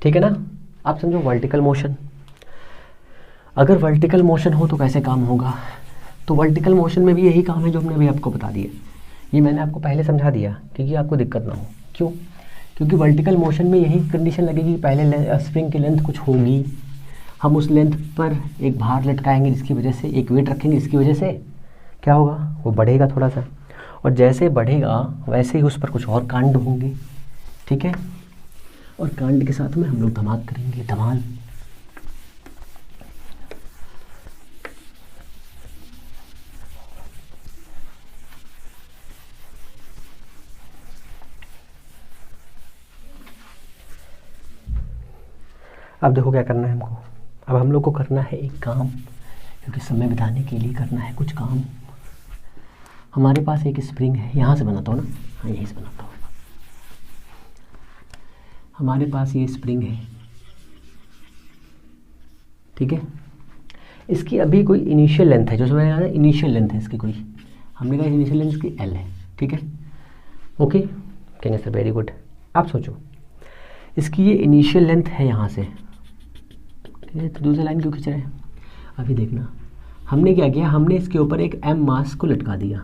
ठीक है ना। आप समझो वर्टिकल मोशन, अगर वर्टिकल मोशन हो तो कैसे काम होगा, तो वर्टिकल मोशन में भी यही काम है जो हमने अभी आपको बता दिया, ये मैंने आपको पहले समझा दिया क्योंकि आपको दिक्कत ना हो। क्यों, क्योंकि वर्टिकल मोशन में यही कंडीशन लगेगी, पहले स्प्रिंग की लेंथ कुछ होगी, हम उस लेंथ पर एक भार लटकाएंगे जिसकी वजह से, एक वेट रखेंगे जिसकी वजह से क्या होगा, वो बढ़ेगा थोड़ा सा, और जैसे बढ़ेगा वैसे ही उस पर कुछ और कांड होंगे, ठीक है, और कांड के साथ में हम लोग धमाल करेंगे, धमाल। अब देखो क्या करना है हमको, अब हम लोग को करना है एक काम, क्योंकि समय बिताने के लिए करना है कुछ काम। हमारे पास एक स्प्रिंग है, यहाँ से बनाता हूँ ना, हाँ यहीं से बनाता हूँ। हमारे पास ये स्प्रिंग है, ठीक है, इसकी अभी कोई इनिशियल लेंथ है, जो समझ आ रहा है, इनिशियल लेंथ है इसकी कोई, हमने कहा इनिशियल लेंथ इसकी एल है, ठीक है, ओके। कहेंगे सर वेरी गुड। आप सोचो इसकी ये इनिशियल लेंथ है यहाँ से, तो दूसरी लाइन क्यों खींच रहे हैं? अभी देखना हमने क्या किया, हमने इसके ऊपर एक एम मास को लटका दिया,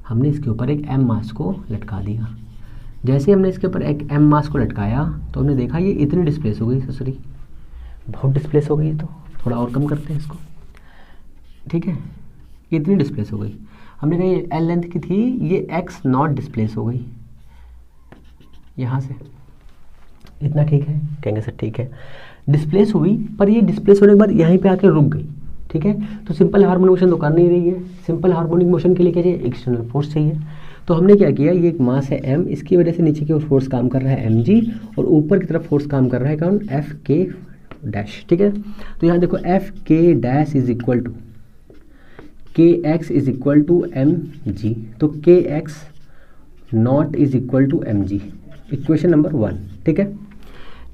हमने इसके ऊपर एक एम मास को लटका दिया। जैसे हमने इसके ऊपर एक एम मास को लटकाया तो हमने देखा ये इतनी डिस्प्लेस हो गई, ससुरी बहुत डिस्प्लेस हो गई, तो थोड़ा और कम करते हैं इसको, ठीक है, इतनी डिस्प्लेस हो गई। हमने कहा ये एल लेंथ की थी, ये एक्स नॉट डिस्प्लेस हो गई यहाँ से, इतना ठीक है? कहेंगे सर ठीक है, डिस्प्लेस हुई, पर ये डिस्प्लेस होने के बाद यहीं पे आके रुक गई, ठीक है। तो सिंपल हार्मोनिक मोशन तो कर नहीं रही है, सिंपल हार्मोनिक मोशन के लिए क्या चाहिए? एक्सटर्नल फोर्स चाहिए। तो हमने क्या किया, ये एक मास है m, इसकी वजह से नीचे की ओर फोर्स काम कर रहा है mg, और ऊपर की तरफ फोर्स काम कर रहा है कौन? एफ के डैश, ठीक है। तो यहाँ देखो F k dash is equal to के x is equal to m g, तो k x naught is equal to m g, equation number 1, ठीक है।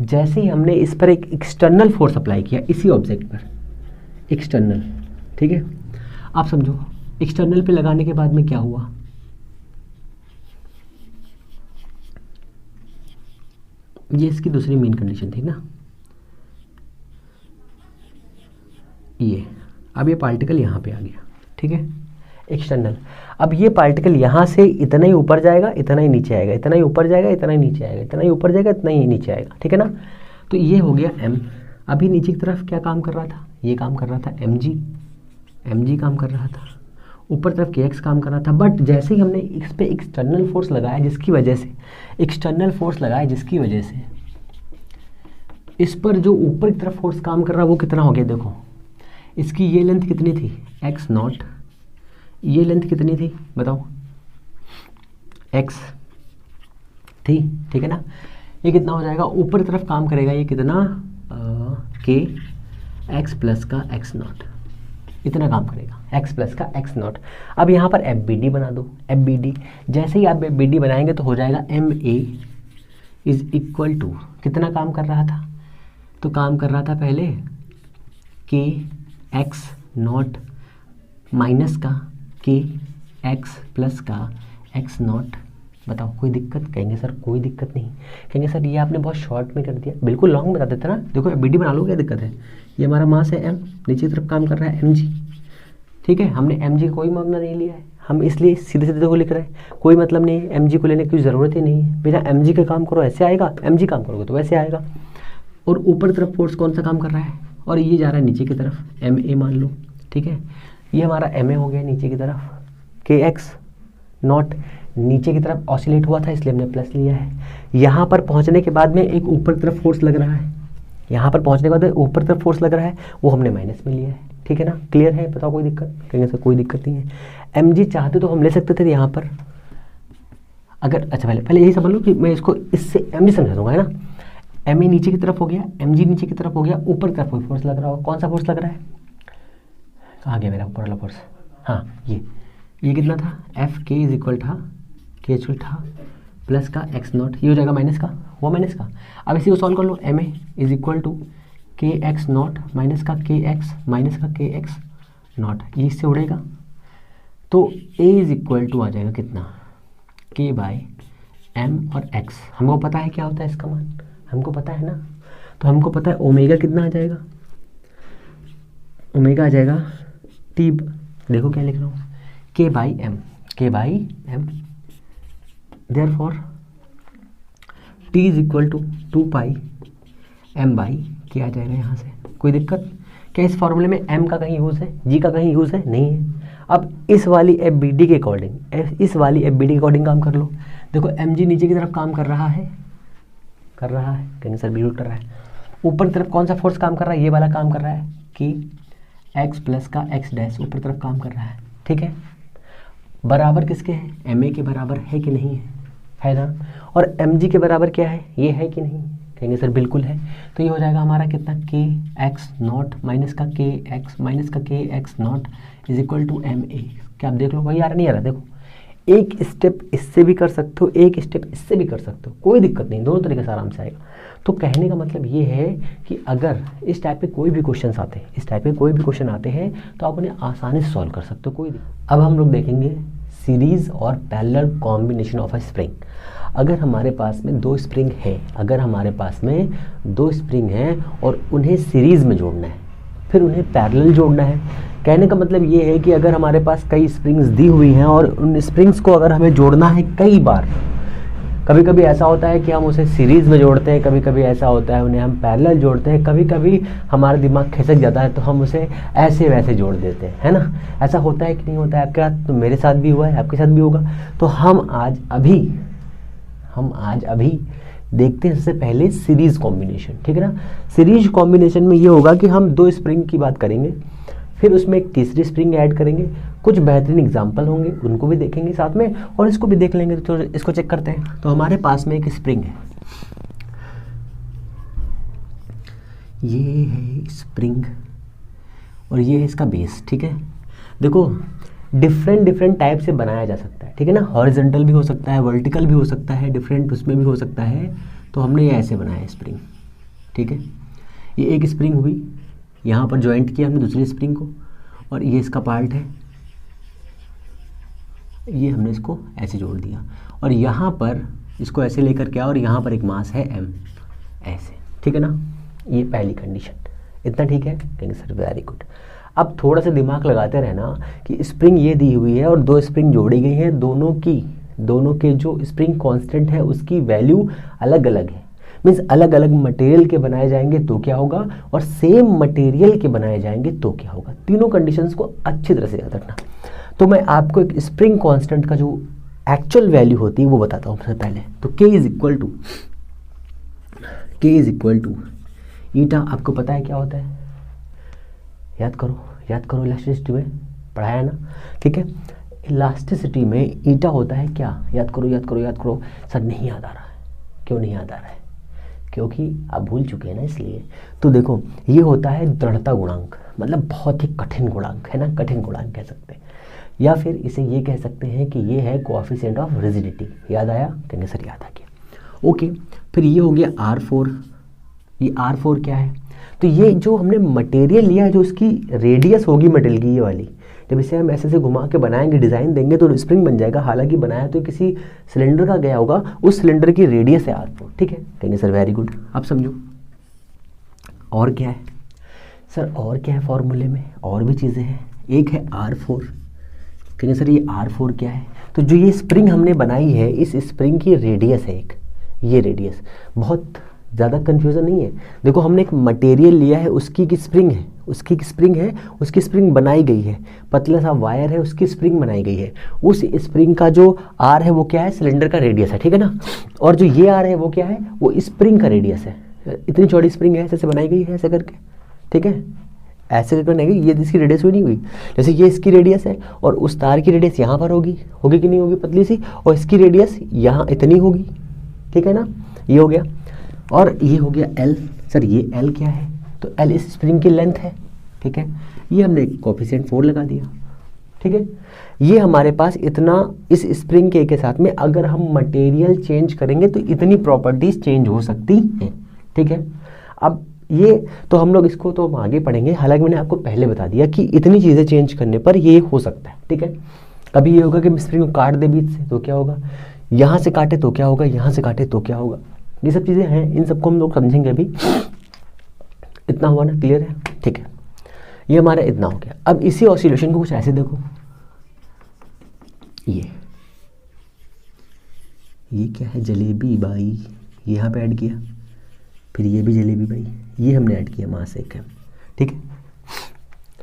जैसे ही हमने इस पर एक एक्सटर्नल फोर्स अप्लाई किया, इसी ऑब्जेक्ट पर एक्सटर्नल, ठीक है, आप समझो एक्सटर्नल पे लगाने के बाद में क्या हुआ, ये इसकी दूसरी मेन कंडीशन थी ना, ये अब ये पार्टिकल यहाँ पे आ गया, ठीक है, एक्सटर्नल। अब ये पार्टिकल यहाँ से इतना ही ऊपर जाएगा, इतना ही नीचे आएगा, इतना ही ऊपर जाएगा, इतना ही नीचे आएगा, इतना ही ऊपर जाएगा, इतना ही नीचे आएगा, ठीक है ना। तो ये हो गया m। अभी नीचे की तरफ क्या काम कर रहा था? ये काम कर रहा था mg काम कर रहा था, ऊपर तरफ kx काम कर रहा था। बट जैसे ही हमने इस पे एक्सटर्नल फोर्स लगाया, जिसकी वजह से इस पर जो ऊपर की तरफ फोर्स काम कर रहा है वो कितना हो गया? देखो इसकी ये लेंथ कितनी थी? x नॉट, ये लेंथ कितनी थी बताओ? x थी, ठीक है ना। ये कितना हो जाएगा? ऊपर की तरफ काम करेगा ये कितना? k x प्लस का x नॉट, इतना काम करेगा, x प्लस का x नॉट। अब यहाँ पर एफ बी डी बना दो, एफ बी डी। जैसे ही आप एफ बी डी बनाएंगे तो हो जाएगा m A is equal to, कितना काम कर रहा था? तो काम कर रहा था पहले के एक्स नॉट माइनस का के एक्स प्लस का एक्स नॉट। बताओ कोई दिक्कत? कहेंगे सर कोई दिक्कत नहीं। कहेंगे सर ये आपने बहुत शॉर्ट में कर दिया, बिल्कुल लॉन्ग बता देते ना। देखो एफ बी डी बना लो, क्या दिक्कत है? ये हमारा मास है m, नीचे की तरफ काम कर रहा है mg, ठीक है। हमने mg का कोई मामला नहीं लिया है, हम इसलिए सीधे सीधे को लिख रहे हैं, कोई मतलब नहीं है, mg को लेने की ज़रूरत ही नहीं है। बिना mg का काम करो ऐसे आएगा, mg काम करोगे तो वैसे आएगा। और ऊपर तरफ फोर्स कौन सा काम कर रहा है? और ये जा रहा है नीचे की तरफ, ma मान लो, ठीक है। ये हमारा ma हो गया नीचे की तरफ, के एक्स नॉट नीचे की तरफ ऑसिलेट हुआ था इसलिए हमने प्लस लिया है। यहाँ पर पहुँचने के बाद में एक ऊपर तरफ फोर्स लग रहा है, यहाँ पर पहुँचने के बाद ऊपर तरफ फोर्स लग रहा है, वो हमने माइनस में लिया है, ठीक है ना। क्लियर है? बताओ कोई दिक्कत? कहेंगे सर कोई दिक्कत नहीं है। mg चाहते तो हम ले सकते थे यहाँ पर, अगर अच्छा पहले यही समझ लो कि मैं इसको इससे mg समझा दूंगा, है ना। ma नीचे की तरफ हो गया, mg नीचे की तरफ हो गया, ऊपर की तरफ कोई फोर्स लग रहा होगा। कौन सा फोर्स लग रहा है? कहाँ गया मेरा ऊपर वाला फोर्स? हाँ ये कितना था? एफ के इज इक्वल था, के एच था प्लस का एक्स नॉट, ये हो जाएगा माइनस का, वो माइनस का। अब इसी को सॉल्व कर लो, M A is equal to के एक्स नॉट माइनस का के एक्स माइनस का के एक्स नॉट, ये इससे उड़ेगा तो ए इज इक्वल टू आ जाएगा कितना? के बाय एम और एक्स। हमको पता है क्या होता है इसका मान, हमको पता है ना। तो हमको पता है ओमेगा कितना आ जाएगा? ओमेगा आ जाएगा टी, देखो क्या लिख रहा हूँ, k by m. Therefore, t is equal to 2 pi m by k आ जाएगा यहाँ से। कोई दिक्कत? क्या इस फॉर्मूले में m का कहीं यूज़ है, g का कहीं यूज़ है? नहीं है। अब इस वाली एफ बी डी के अकॉर्डिंग काम कर लो। देखो mg नीचे की तरफ काम कर रहा है, कहीं सर बिल्कुल कर रहा है। ऊपर की तरफ कौन सा फोर्स काम कर रहा है? ये वाला काम कर रहा है कि x प्लस का x डैश ऊपर तरफ काम कर रहा है, ठीक है। बराबर किसके है? ma के बराबर है कि नहीं है ना। और mg के बराबर क्या है? ये है कि नहीं? कहेंगे सर बिल्कुल है। तो ये हो जाएगा हमारा कितना? के एक्स नॉट माइनस का के एक्स माइनस का के x naught is equal to m a. क्या आप देख लो वही आ रहा नहीं आ रहा? देखो एक स्टेप इससे भी कर सकते हो, एक स्टेप इससे भी कर सकते हो, कोई दिक्कत नहीं, दोनों तरीके से आराम से आएगा। तो कहने का मतलब ये है कि अगर इस टाइप के कोई भी क्वेश्चन आते हैं, इस टाइप के कोई भी क्वेश्चन आते हैं तो आप उन्हें आसानी से सॉल्व कर सकते हो, कोई दिक्कत। अब हम लोग देखेंगे सीरीज और parallel combination of a spring. अगर हमारे पास में दो स्प्रिंग है, अगर हमारे पास में दो स्प्रिंग हैं और उन्हें सीरीज में जोड़ना है, फिर उन्हें पैरेलल जोड़ना है। कहने का मतलब ये है कि अगर हमारे पास कई स्प्रिंग्स दी हुई हैं और उन स्प्रिंग्स को अगर हमें जोड़ना है कई बार, कभी कभी ऐसा होता है कि हम उसे सीरीज़ में जोड़ते हैं, कभी कभी ऐसा होता है उन्हें हम पैरेलल जोड़ते हैं, कभी कभी हमारा दिमाग खिसक जाता है तो हम उसे ऐसे वैसे जोड़ देते हैं, है ना। ऐसा होता है कि नहीं होता है आपके साथ? तो मेरे साथ भी हुआ है, आपके साथ भी होगा। तो हम आज अभी देखते हैं सबसे पहले सीरीज कॉम्बिनेशन, ठीक है ना। सीरीज कॉम्बिनेशन में ये होगा कि हम दो स्प्रिंग की बात करेंगे, फिर उसमें एक तीसरी स्प्रिंग ऐड करेंगे, कुछ बेहतरीन एग्जाम्पल होंगे उनको भी देखेंगे साथ में और इसको भी देख लेंगे। तो इसको चेक करते हैं। तो हमारे पास में एक स्प्रिंग है, ये है स्प्रिंग और ये है इसका बेस, ठीक है। देखो डिफरेंट टाइप से बनाया जा सकता है, ठीक है ना। हॉरिजॉन्टल भी हो सकता है, वर्टिकल भी हो सकता है, डिफरेंट उसमें भी हो सकता है। तो हमने ये ऐसे बनाया है स्प्रिंग, ठीक है। ये एक स्प्रिंग हुई, यहाँ पर ज्वाइंट किया हमने दूसरी स्प्रिंग को, और ये इसका पार्ट है, ये हमने इसको ऐसे जोड़ दिया और यहाँ पर इसको ऐसे लेकर के और यहाँ पर एक मास है m, ऐसे, ठीक है ना। ये पहली कंडीशन, इतना ठीक है? कहेंगे सर वेरी गुड। अब थोड़ा सा दिमाग लगाते रहना कि स्प्रिंग ये दी हुई है और दो स्प्रिंग जोड़ी गई हैं, दोनों के जो स्प्रिंग कांस्टेंट है उसकी वैल्यू अलग अलग है। मीन्स अलग अलग मटेरियल के बनाए जाएंगे तो क्या होगा, और सेम मटेरियल के बनाए जाएंगे तो क्या होगा। तीनों कंडीशंस को अच्छी तरह से याद रखना। तो मैं आपको एक स्प्रिंग कांस्टेंट का जो एक्चुअल वैल्यू होती है वो बताता हूँ सबसे पहले। तो K इज इक्वल टू ईटा। आपको पता है क्या होता है? याद करो इलास्टिसिटी में पढ़ाया ना, ठीक है। इलास्टिसिटी में ईटा होता है क्या? याद करो। सर नहीं याद आ रहा है। क्यों नहीं याद आ रहा है? क्योंकि आप भूल चुके हैं ना, इसलिए। तो देखो ये होता है दृढ़ता गुणांक, मतलब बहुत ही कठिन गुणांक है ना, कठिन गुणांक कह सकते हैं, या फिर इसे ये कह सकते हैं कि ये है कोएफिशिएंट ऑफ रिजिडिटी। याद आया? कहेंगे सर याद आ गया। ओके, फिर ये हो गया R4। ये R4 क्या है? तो ये जो हमने मटेरियल लिया है, जो उसकी रेडियस होगी मटेरियल की, ये वाली, जब इसे हम ऐसे घुमा के बनाएंगे, डिज़ाइन देंगे तो स्प्रिंग बन जाएगा। हालांकि बनाया तो किसी सिलेंडर का गया होगा, उस सिलेंडर की रेडियस है R4, ठीक है। कहेंगे सर वेरी गुड। अब समझो और क्या है सर, और क्या है फॉर्मूले में? और भी चीज़ें हैं। एक है R4। कहेंगे सर ये R4 क्या है? तो जो ये स्प्रिंग हमने बनाई है, इस स्प्रिंग की रेडियस है एक, ये रेडियस। बहुत ज़्यादा कन्फ्यूज़न नहीं है। देखो हमने एक मटेरियल लिया है, उसकी स्प्रिंग है, उसकी स्प्रिंग बनाई गई है। पतला सा वायर है, उसकी स्प्रिंग बनाई गई है। उस स्प्रिंग का जो R है वो क्या है? सिलेंडर का रेडियस है, ठीक है ना। और जो ये R है वो क्या है? वो स्प्रिंग का रेडियस है। इतनी चौड़ी स्प्रिंग है, ऐसे बनाई गई है, ऐसे करके, ठीक है। ऐसे करके बनाई गई, ये इसकी रेडियस हुई नहीं हुई। जैसे ये इसकी रेडियस है और उस तार की रेडियस यहाँ पर होगी कि नहीं होगी? पतली सी। और इसकी रेडियस यहाँ इतनी होगी, ठीक है ना। ये हो गया। और ये हो गया L। सर ये L क्या है? तो L इस स्प्रिंग की लेंथ है, ठीक है। ये हमने कोएफिशिएंट 4 लगा दिया, ठीक है। ये हमारे पास इतना इस स्प्रिंग के साथ में अगर हम मटेरियल चेंज करेंगे तो इतनी प्रॉपर्टीज चेंज हो सकती हैं, ठीक है। अब ये तो हम लोग इसको तो हम आगे पढ़ेंगे, हालांकि मैंने आपको पहले बता दिया कि इतनी चीज़ें चेंज करने पर ये हो सकता है, ठीक है। कभी ये होगा कि स्प्रिंग को काट दे बीच से तो क्या होगा, यहाँ से काटे तो क्या होगा, यहाँ से काटे तो क्या होगा। ये सब चीज़ें हैं, इन सबको हम लोग समझेंगे अभी। इतना हुआ ना, क्लियर है? ठीक है, ये हमारा इतना हो गया। अब इसी ऑसिलेशन को कुछ ऐसे देखो, ये क्या है? जलेबी बाई। ये यहाँ पे ऐड किया, फिर ये भी जलेबी बाई, ये हमने ऐड किया, मास एक है, ठीक है।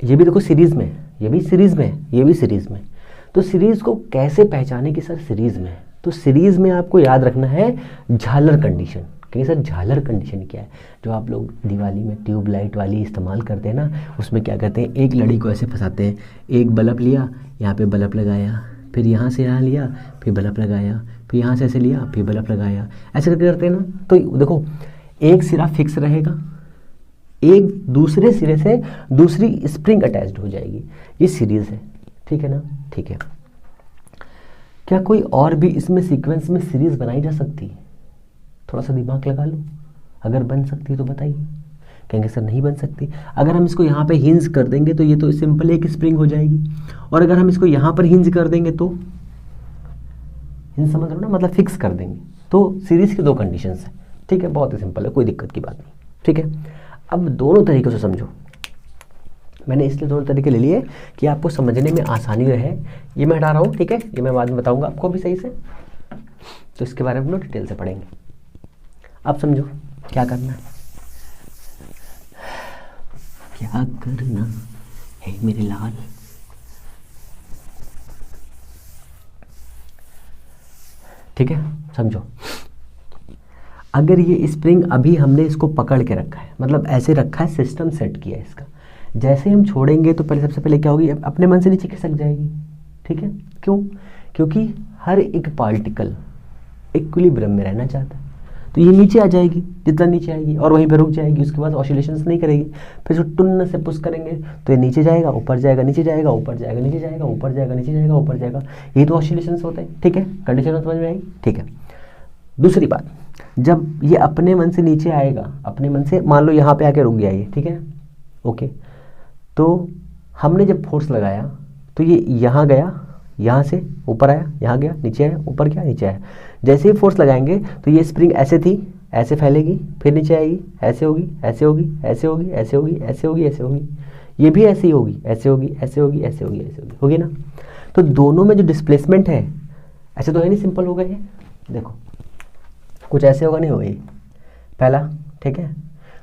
ये भी देखो सीरीज़ में, ये भी सीरीज़ में, ये भी सीरीज़ में। तो सीरीज़ को कैसे पहचाने कि सर सीरीज़ में है? तो सीरीज़ में आपको याद रखना है झालर कंडीशन। कहीं सर झालर कंडीशन क्या है? जो आप लोग दिवाली में ट्यूब लाइट वाली इस्तेमाल करते हैं ना, उसमें क्या करते हैं, एक लड़ी को ऐसे फंसाते हैं। एक बल्ब लिया, यहाँ पे बल्ब लगाया, फिर यहाँ से यहाँ लिया, फिर बल्ब लगाया, फिर यहाँ से ऐसे लिया, फिर बल्ब लगाया, ऐसे करके करते हैं ना। तो देखो एक सिरा फिक्स रहेगा, एक दूसरे सिरे से दूसरी स्प्रिंग अटैच्ड हो जाएगी। ये सीरीज़ है, ठीक है ना। ठीक है, क्या कोई और भी इसमें सीक्वेंस में सीरीज बनाई जा सकती है? थोड़ा सा दिमाग लगा लो, अगर बन सकती है तो बताइए। कहेंगे सर नहीं बन सकती। अगर हम इसको यहाँ पे हिंज कर देंगे तो ये तो सिंपल एक स्प्रिंग हो जाएगी, और अगर हम इसको यहाँ पर हिंज कर देंगे तो, हिंज समझ लो ना, मतलब फिक्स कर देंगे, तो सीरीज की दो कंडीशंस है। ठीक है, बहुत ही सिंपल है, कोई दिक्कत की बात नहीं। ठीक है, अब दोनों तरीक़ों से समझो। मैंने इसलिए दोनों तरीके ले लिए कि आपको समझने में आसानी रहे। ये मैं हटा रहा हूँ, ठीक है, ये मैं बाद में बताऊँगा आपको भी सही से, तो इसके बारे में हम लोग डिटेल से पढ़ेंगे। अब समझो क्या करना है, क्या करना है मेरे लाल। ठीक है, समझो। अगर ये स्प्रिंग अभी हमने इसको पकड़ के रखा है, मतलब ऐसे रखा है, सिस्टम सेट किया है इसका, जैसे हम छोड़ेंगे तो पहले सबसे पहले क्या होगी, अपने मन से नीचे खिसक जाएगी। ठीक है, क्यों? क्योंकि हर एक पार्टिकल इक्विलिब्रियम में रहना चाहता है, तो ये नीचे आ जाएगी, जितना नीचे आएगी और वहीं पर रुक जाएगी, उसके बाद ऑसिलेशंस नहीं करेगी। फिर इसको टुन्न से पुश करेंगे तो ये नीचे जाएगा, ऊपर जाएगा, नीचे जाएगा, ऊपर जाएगा, नीचे जाएगा, ऊपर जाएगा, नीचे जाएगा, ऊपर जाएगा। ये तो ऑसिलेशंस होते हैं। ठीक है, कंडीशन समझ में आई? ठीक है, दूसरी बात, जब ये अपने मन से नीचे आएगा, अपने मन से मान लो यहाँ पे आके रुक गया ये, ठीक है, ओके, तो हमने जब फोर्स लगाया तो ये यहाँ गया, यहाँ से ऊपर आया, यहाँ गया, नीचे आया, ऊपर गया, नीचे आया। जैसे ही फोर्स लगाएंगे तो ये स्प्रिंग ऐसे थी, ऐसे फैलेगी, फिर नीचे आएगी, ऐसे होगी, ऐसे होगी, ऐसे होगी, ऐसे होगी, ऐसे होगी, ऐसे होगी, ये भी ऐसे ही होगी, ऐसे होगी, ऐसे होगी, ऐसे होगी, ऐसे होगी, होगी ना। तो दोनों में जो डिस्प्लेसमेंट है, ऐसे तो है नहीं, सिंपल होगा ये, देखो कुछ ऐसे होगा, नहीं होगा ये पहला। ठीक है,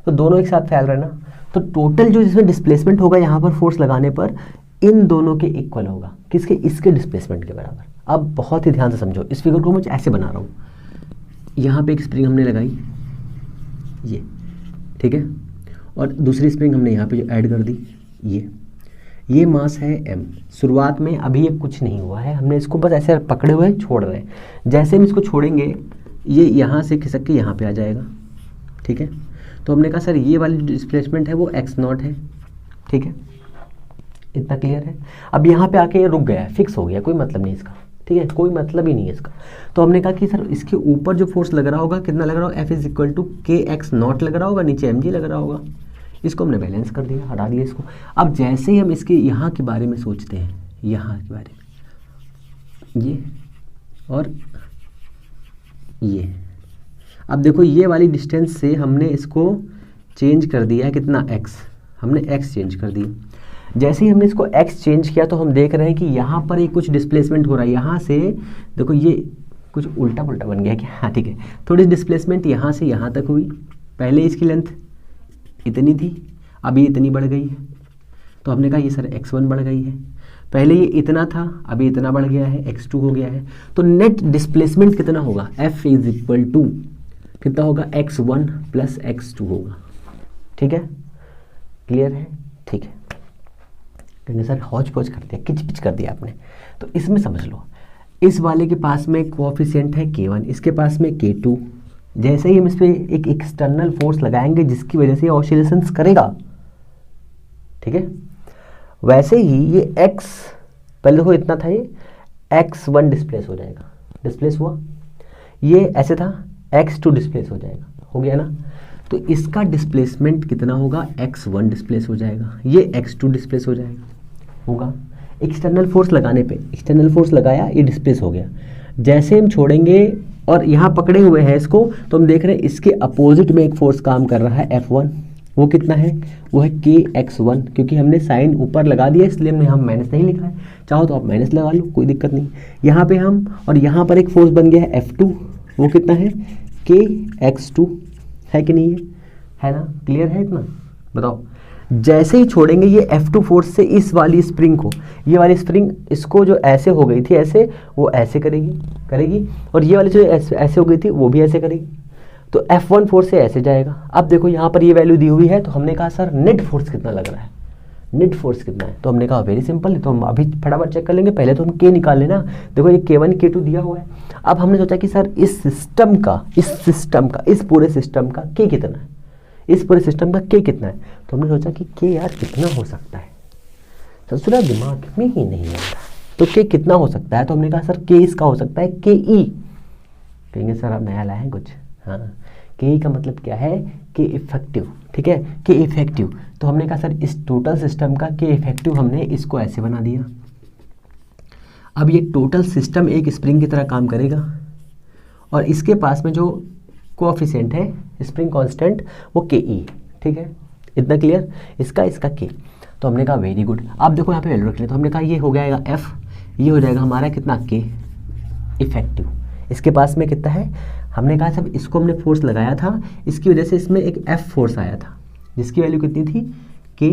तो दोनों एक साथ फैल रहे ना, तो टोटल जो इसमें डिस्प्लेसमेंट होगा यहाँ पर फोर्स लगाने पर, इन दोनों के इक्वल होगा, किसके? इसके डिस्प्लेसमेंट के बराबर। अब बहुत ही ध्यान से समझो, इस फिगर को मैं ऐसे बना रहा हूँ, यहाँ पे एक स्प्रिंग हमने लगाई ये, ठीक है, और दूसरी स्प्रिंग हमने यहाँ पे जो ऐड कर दी ये मास है m। शुरुआत में अभी ये कुछ नहीं हुआ है, हमने इसको बस ऐसे पकड़े हुए छोड़ रहे हैं। जैसे हम इसको छोड़ेंगे ये यहाँ से खिसक के यहाँ पे आ जाएगा। ठीक है, तो हमने कहा सर ये वाली डिस्प्लेसमेंट है वो x0 है। ठीक है, इतना क्लियर है। अब यहाँ पे आके ये रुक गया है, फिक्स हो गया, कोई मतलब नहीं इसका। ठीक है, कोई मतलब ही नहीं है इसका। तो हमने कहा कि सर इसके ऊपर जो फोर्स लग रहा होगा, कितना लग रहा होगा, F=kx0 लग रहा होगा, नीचे mg लग रहा होगा। इसको हमने बैलेंस कर दिया, हटा दिया इसको। अब जैसे ही हम इसके यहाँ के बारे में सोचते हैं, यहाँ के बारे में, ये और ये, अब देखो ये वाली डिस्टेंस से हमने इसको चेंज कर दिया है, कितना x, हमने x चेंज कर दिया। जैसे ही हमने इसको x चेंज किया तो हम देख रहे हैं कि यहाँ पर एक कुछ डिस्प्लेसमेंट हो रहा है। यहाँ से देखो ये कुछ उल्टा पुल्टा बन गया क्या? हाँ ठीक है, थोड़ी डिस्प्लेसमेंट यहाँ से यहाँ तक हुई। पहले इसकी लेंथ इतनी थी, अभी इतनी बढ़ गई है, तो हमने कहा ये सर x1 बढ़ गई है। पहले ये इतना था, अभी इतना बढ़ गया है, x2 हो गया है। तो नेट डिस्प्लेसमेंट कितना होगा, F= कितना होगा, x1 + x2 होगा। ठीक है, क्लियर है? ठीक है, क्योंकि सर हौच पौच कर दिया, किच पिच कर दिया आपने। तो इसमें समझ लो, इस वाले के पास में कोएफिशिएंट है k1, इसके पास में k2। जैसे ही हम इस पर एक एक्सटर्नल फोर्स लगाएंगे जिसकी वजह से ये ऑसिलेशंस करेगा, ठीक है, वैसे ही ये x, पहले देखो इतना था, ये x1 डिस्प्लेस हो जाएगा, डिस्प्लेस हुआ, ये ऐसे था, x2 डिस्प्लेस हो जाएगा, हो गया ना। तो इसका डिस्प्लेसमेंट कितना होगा, x1 डिस्प्लेस हो जाएगा, ये x2 डिस्प्लेस हो जाएगा, होगा। एक्सटर्नल फोर्स लगाने पे, एक्सटर्नल फोर्स लगाया, ये डिस्प्लेस हो गया। जैसे हम छोड़ेंगे और यहाँ पकड़े हुए हैं इसको, तो हम देख रहे हैं इसके अपोजिट में एक फोर्स काम कर रहा है, F1। वो कितना है, वो है kx1, क्योंकि हमने साइन ऊपर लगा दिया इसलिए हमने हम माइनस नहीं लिखा है। चाहो तो आप माइनस लगा लो, कोई दिक्कत नहीं। यहाँ पे हम, और यहाँ पर एक फोर्स बन गया है F2, वो कितना है, kx2, है कि नहीं है ना? क्लियर है इतना? बताओ। जैसे ही छोड़ेंगे ये F2 फोर्स से इस वाली स्प्रिंग को, ये वाली स्प्रिंग इसको जो ऐसे हो गई थी ऐसे, वो ऐसे करेगी, और ये वाली जो ऐसे हो गई थी वो भी ऐसे करेगी। तो F1 फोर्स से ऐसे जाएगा। अब देखो यहाँ पर ये वैल्यू दी हुई है, तो हमने कहा सर नेट फोर्स कितना लग रहा है, नेट फोर्स कितना है? तो हमने कहा वेरी सिंपल है, तो हम अभी फटाफट चेक कर लेंगे। पहले तो हम K निकाल लेना। देखो ये K1 K2 दिया हुआ है। अब हमने सोचा कि सर इस पूरे सिस्टम का K कितना है, इस पूरे सिस्टम का K कितना है? तो हमने सोचा कि K यार कितना हो सकता है, ससुरा दिमाग में ही नहीं आता। तो के कितना हो सकता है, तो हमने कहा सर के इसका हो सकता है के ई। कहेंगे सर आप नया लाए हैं कुछ, हाँ के ई का मतलब क्या है, के इफेक्टिव, ठीक है, के इफेक्टिव। तो हमने कहा सर इस टोटल सिस्टम का के इफेक्टिव हमने इसको ऐसे बना दिया। अब ये टोटल सिस्टम एक स्प्रिंग की तरह काम करेगा और इसके पास में जो कोएफिशिएंट है स्प्रिंग कांस्टेंट वो के ई, ठीक है, इतना क्लियर, इसका के। तो हमने कहा वेरी गुड। अब देखो यहाँ पे वैल्यू रख ले, तो हमने कहा ये हो जाएगा एफ, ये हो जाएगा हमारा कितना के इफेक्टिव। इसके पास में कितना है, हमने कहा सब इसको हमने फोर्स लगाया था, इसकी वजह से इसमें एक एफ फोर्स आया था जिसकी वैल्यू कितनी थी, के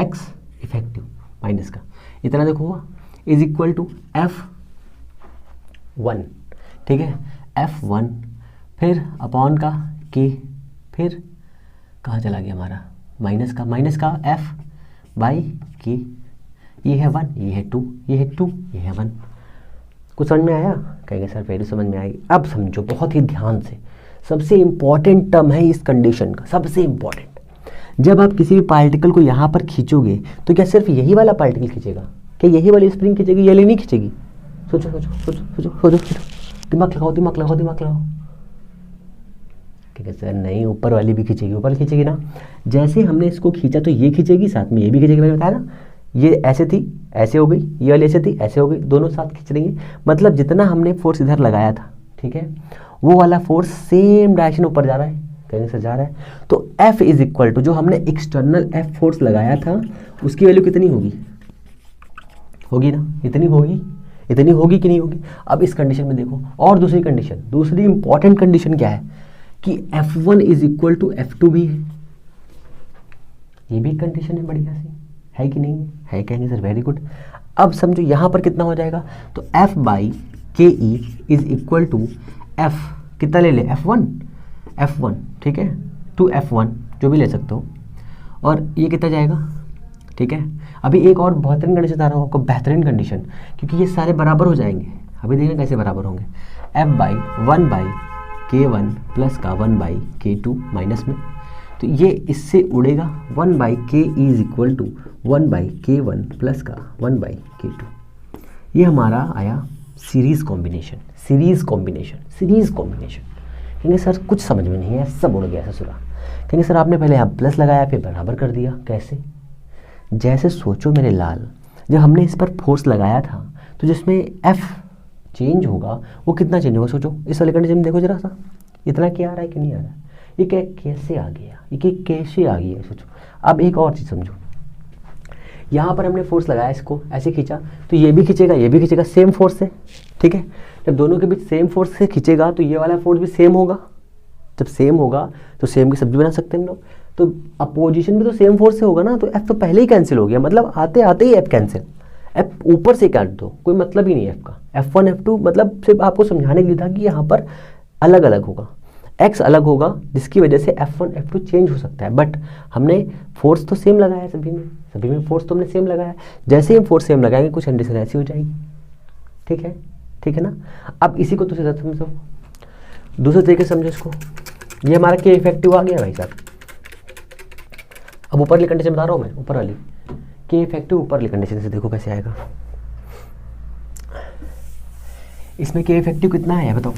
एक्स इफेक्टिव माइनस का इतना देखो हुआ इज इक्वल टू F1, ठीक है, F1 फिर अपॉन का के, फिर कहाँ चला गया हमारा माइनस का F बाई के, ये है 1, ये है 2, ये है 2, ये है 1। कुछ समझ में आया, कहेंगे सर पहले समझ में आएगी। अब समझो बहुत ही ध्यान से, सबसे इम्पॉर्टेंट टर्म है इस कंडीशन का, सबसे इम्पॉर्टेंट। जब आप किसी भी पार्टिकल को यहाँ पर खींचोगे तो क्या सिर्फ यही वाला पार्टिकल खींचेगा, क्या यही वाली स्प्रिंग खींचेगी, ये नहीं खींचेगी? सोचो सोचो सोचो सोचो सोचो सोचो, दिमाग लगाओ दिमाग लगाओ दिमाग लगाओ। ठीक है सर नहीं, ऊपर वाली भी खींचेगी, ऊपर खींचेगी ना। जैसे हमने इसको खींचा तो ये खींचेगी, साथ में ये भी खींचेगी, मैंने बताया ना, ये ऐसे थी ऐसे हो गई, ये वाली ऐसे थी ऐसे हो गई, दोनों साथ खींच रही हैं। मतलब जितना हमने फोर्स इधर लगाया था, ठीक है, वो वाला फोर्स सेम डायरेक्शन ऊपर जा रहा है, कहीं से जा रहा है। तो F इज इक्वल टू जो हमने एक्सटर्नल F फोर्स लगाया था उसकी वैल्यू कितनी होगी, होगी ना, इतनी होगी, इतनी होगी कि नहीं होगी। अब इस कंडीशन में देखो, और दूसरी कंडीशन, दूसरी इंपॉर्टेंट कंडीशन क्या है कि F1 is equal to F2 भी है। ये भी कंडीशन है बढ़िया सी, है कि नहीं है, कहेंगे सर वेरी गुड। अब समझो यहाँ पर कितना हो जाएगा, तो F बाई के ई इज इक्वल टू F कितना ले ले, F1, ठीक है, टू F1 जो भी ले सकते हो, और ये कितना जाएगा, ठीक है। अभी एक और बेहतरीन कंडीशन बता रहा हूँ आपको, बेहतरीन कंडीशन, क्योंकि ये सारे बराबर हो जाएंगे। अभी देखिए कैसे बराबर होंगे, F by 1 by K1 plus का 1 बाई K2 माइनस में, तो ये इससे उड़ेगा 1 बाई के ई is equal to 1 by K1 plus का 1 बाई K2। ये हमारा आया सीरीज कॉम्बिनेशन। कहेंगे सर कुछ समझ में नहीं है, सब उड़ गया ससुरा। कहेंगे सर आपने पहले यहाँ प्लस लगाया फिर बराबर कर दिया, कैसे? जैसे सोचो मेरे लाल, जब हमने इस पर फोर्स लगाया था तो जिसमें F चेंज होगा वो कितना चेंज होगा, सोचो इस वाले कंडीशन में देखो जरा सा, इतना क्या आ रहा है कि नहीं आ रहा है, ये कैसे आ गया, ये कैसे आ गया, सोचो। अब एक और चीज़ समझो, यहाँ पर हमने फोर्स लगाया, इसको ऐसे खींचा तो ये भी खींचेगा सेम फोर्स से, ठीक है। जब दोनों के बीच सेम फोर्स से खींचेगा तो ये वाला फोर्स भी सेम होगा। जब सेम होगा तो सेम की सब्जी बना सकते हैं हम लोग। तो अपोजिशन भी तो सेम फोर्स से होगा ना, तो F तो पहले ही कैंसिल हो गया, मतलब आते आते ही F कैंसिल, F ऊपर से काट दो, कोई मतलब ही नहीं है F का। F1 F2 मतलब सिर्फ आपको समझाने के लिए था कि यहाँ पर अलग अलग होगा, X अलग होगा, जिसकी वजह से F1 F2 चेंज हो सकता है। बट हमने फोर्स तो सेम लगाया है, सभी में फोर्स तो हमने सेम लगाया है। जैसे ही हम फोर्स सेम लगाएंगे कुछ कंडीशन ऐसी हो जाएगी, ठीक है ना। अब इसी को तो सीधा समझो, दूसरे तरीके से समझो इसको, ये हमारा के इफेक्टिव आ गया भाई साहब। अब ऊपर वाली कंडीशन बता रहा हूँ मैं, ऊपर वाली के इफेक्टिव ऊपर वाली कंडीशन से देखो कैसे आएगा। इसमें के इफेक्टिव कितना आया बताओ,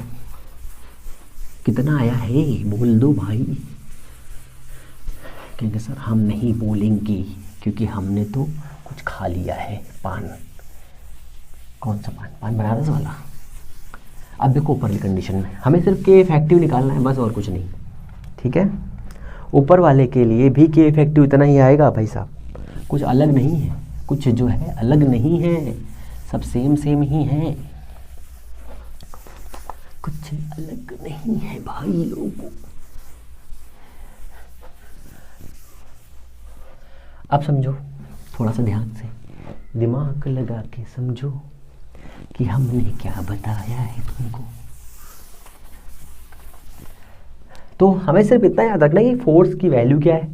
कितना आया है, बोल दो भाई। कहेंगे सर हम नहीं बोलेंगे क्योंकि हमने तो कुछ खा लिया है, पान। कौन सा पान बनारस वाला। अब देखो ऊपर वाली कंडीशन में हमें सिर्फ के इफेक्टिव निकालना है बस, और कुछ नहीं, ठीक है। ऊपर वाले के लिए भी के इफेक्टिव इतना ही आएगा भाई साहब, कुछ अलग नहीं है, कुछ जो है अलग नहीं है, सब सेम ही है, कुछ अलग नहीं है भाई लोगों। अब समझो थोड़ा सा ध्यान से, दिमाग लगा के समझो कि हमने क्या बताया है तुमको। तो हमें सिर्फ इतना याद रखना है कि फोर्स की वैल्यू क्या है,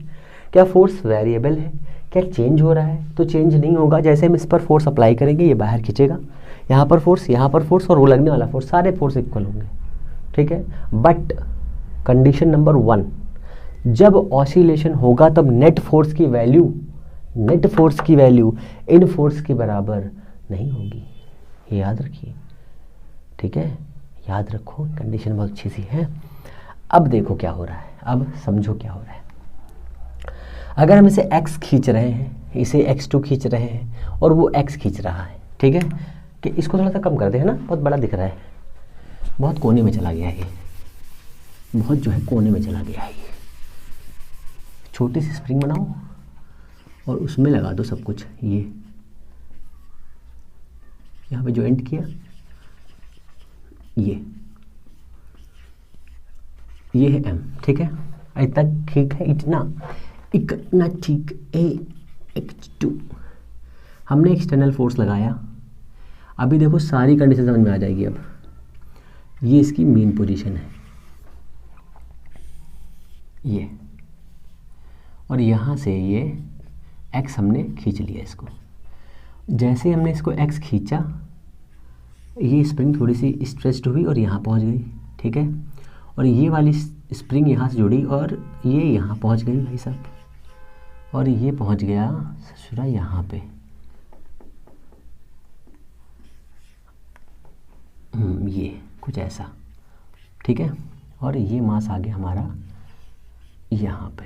क्या फोर्स वेरिएबल है, क्या चेंज हो रहा है, तो चेंज नहीं होगा। जैसे हम इस पर फोर्स अप्लाई करेंगे ये बाहर खींचेगा, यहाँ पर फोर्स और वो लगने वाला फोर्स, सारे फोर्स इक्वल होंगे, ठीक है। बट कंडीशन नंबर 1, जब ऑसिलेशन होगा तब नेट फोर्स की वैल्यू इन फोर्स के बराबर नहीं होगी। ये याद रखिए, ठीक है, याद रखो, कंडीशन बहुत अच्छी सी है। अब देखो क्या हो रहा है, अब समझो क्या हो रहा है। अगर हम इसे x खींच रहे हैं, इसे x2 खींच रहे हैं और वो x खींच रहा है, ठीक है, कि इसको थोड़ा सा कम कर दे, है ना, बहुत बड़ा दिख रहा है, बहुत कोने में चला गया है ये, बहुत जो है कोने में चला गया है ये। छोटी सी स्प्रिंग बनाओ और उसमें लगा दो सब कुछ, ये यहाँ पे जॉइंट किया, ये है m, ठीक है, इतना ठीक है, इतना ठीक है। x2 हमने एक्सटर्नल फोर्स लगाया, अभी देखो सारी कंडीशन समझ में आ जाएगी। अब ये इसकी मेन पोजीशन है, ये, और यहाँ से ये x हमने खींच लिया इसको। जैसे हमने इसको x खींचा, ये स्प्रिंग थोड़ी सी स्ट्रेच्ड हुई और यहाँ पहुँच गई, ठीक है, और ये वाली स्प्रिंग यहाँ से जुड़ी और ये यहाँ पहुँच गई भाई साहब, और ये पहुँच गया ससुरा यहाँ पे, ये कुछ ऐसा, ठीक है, और ये मास आ गया हमारा यहाँ पे,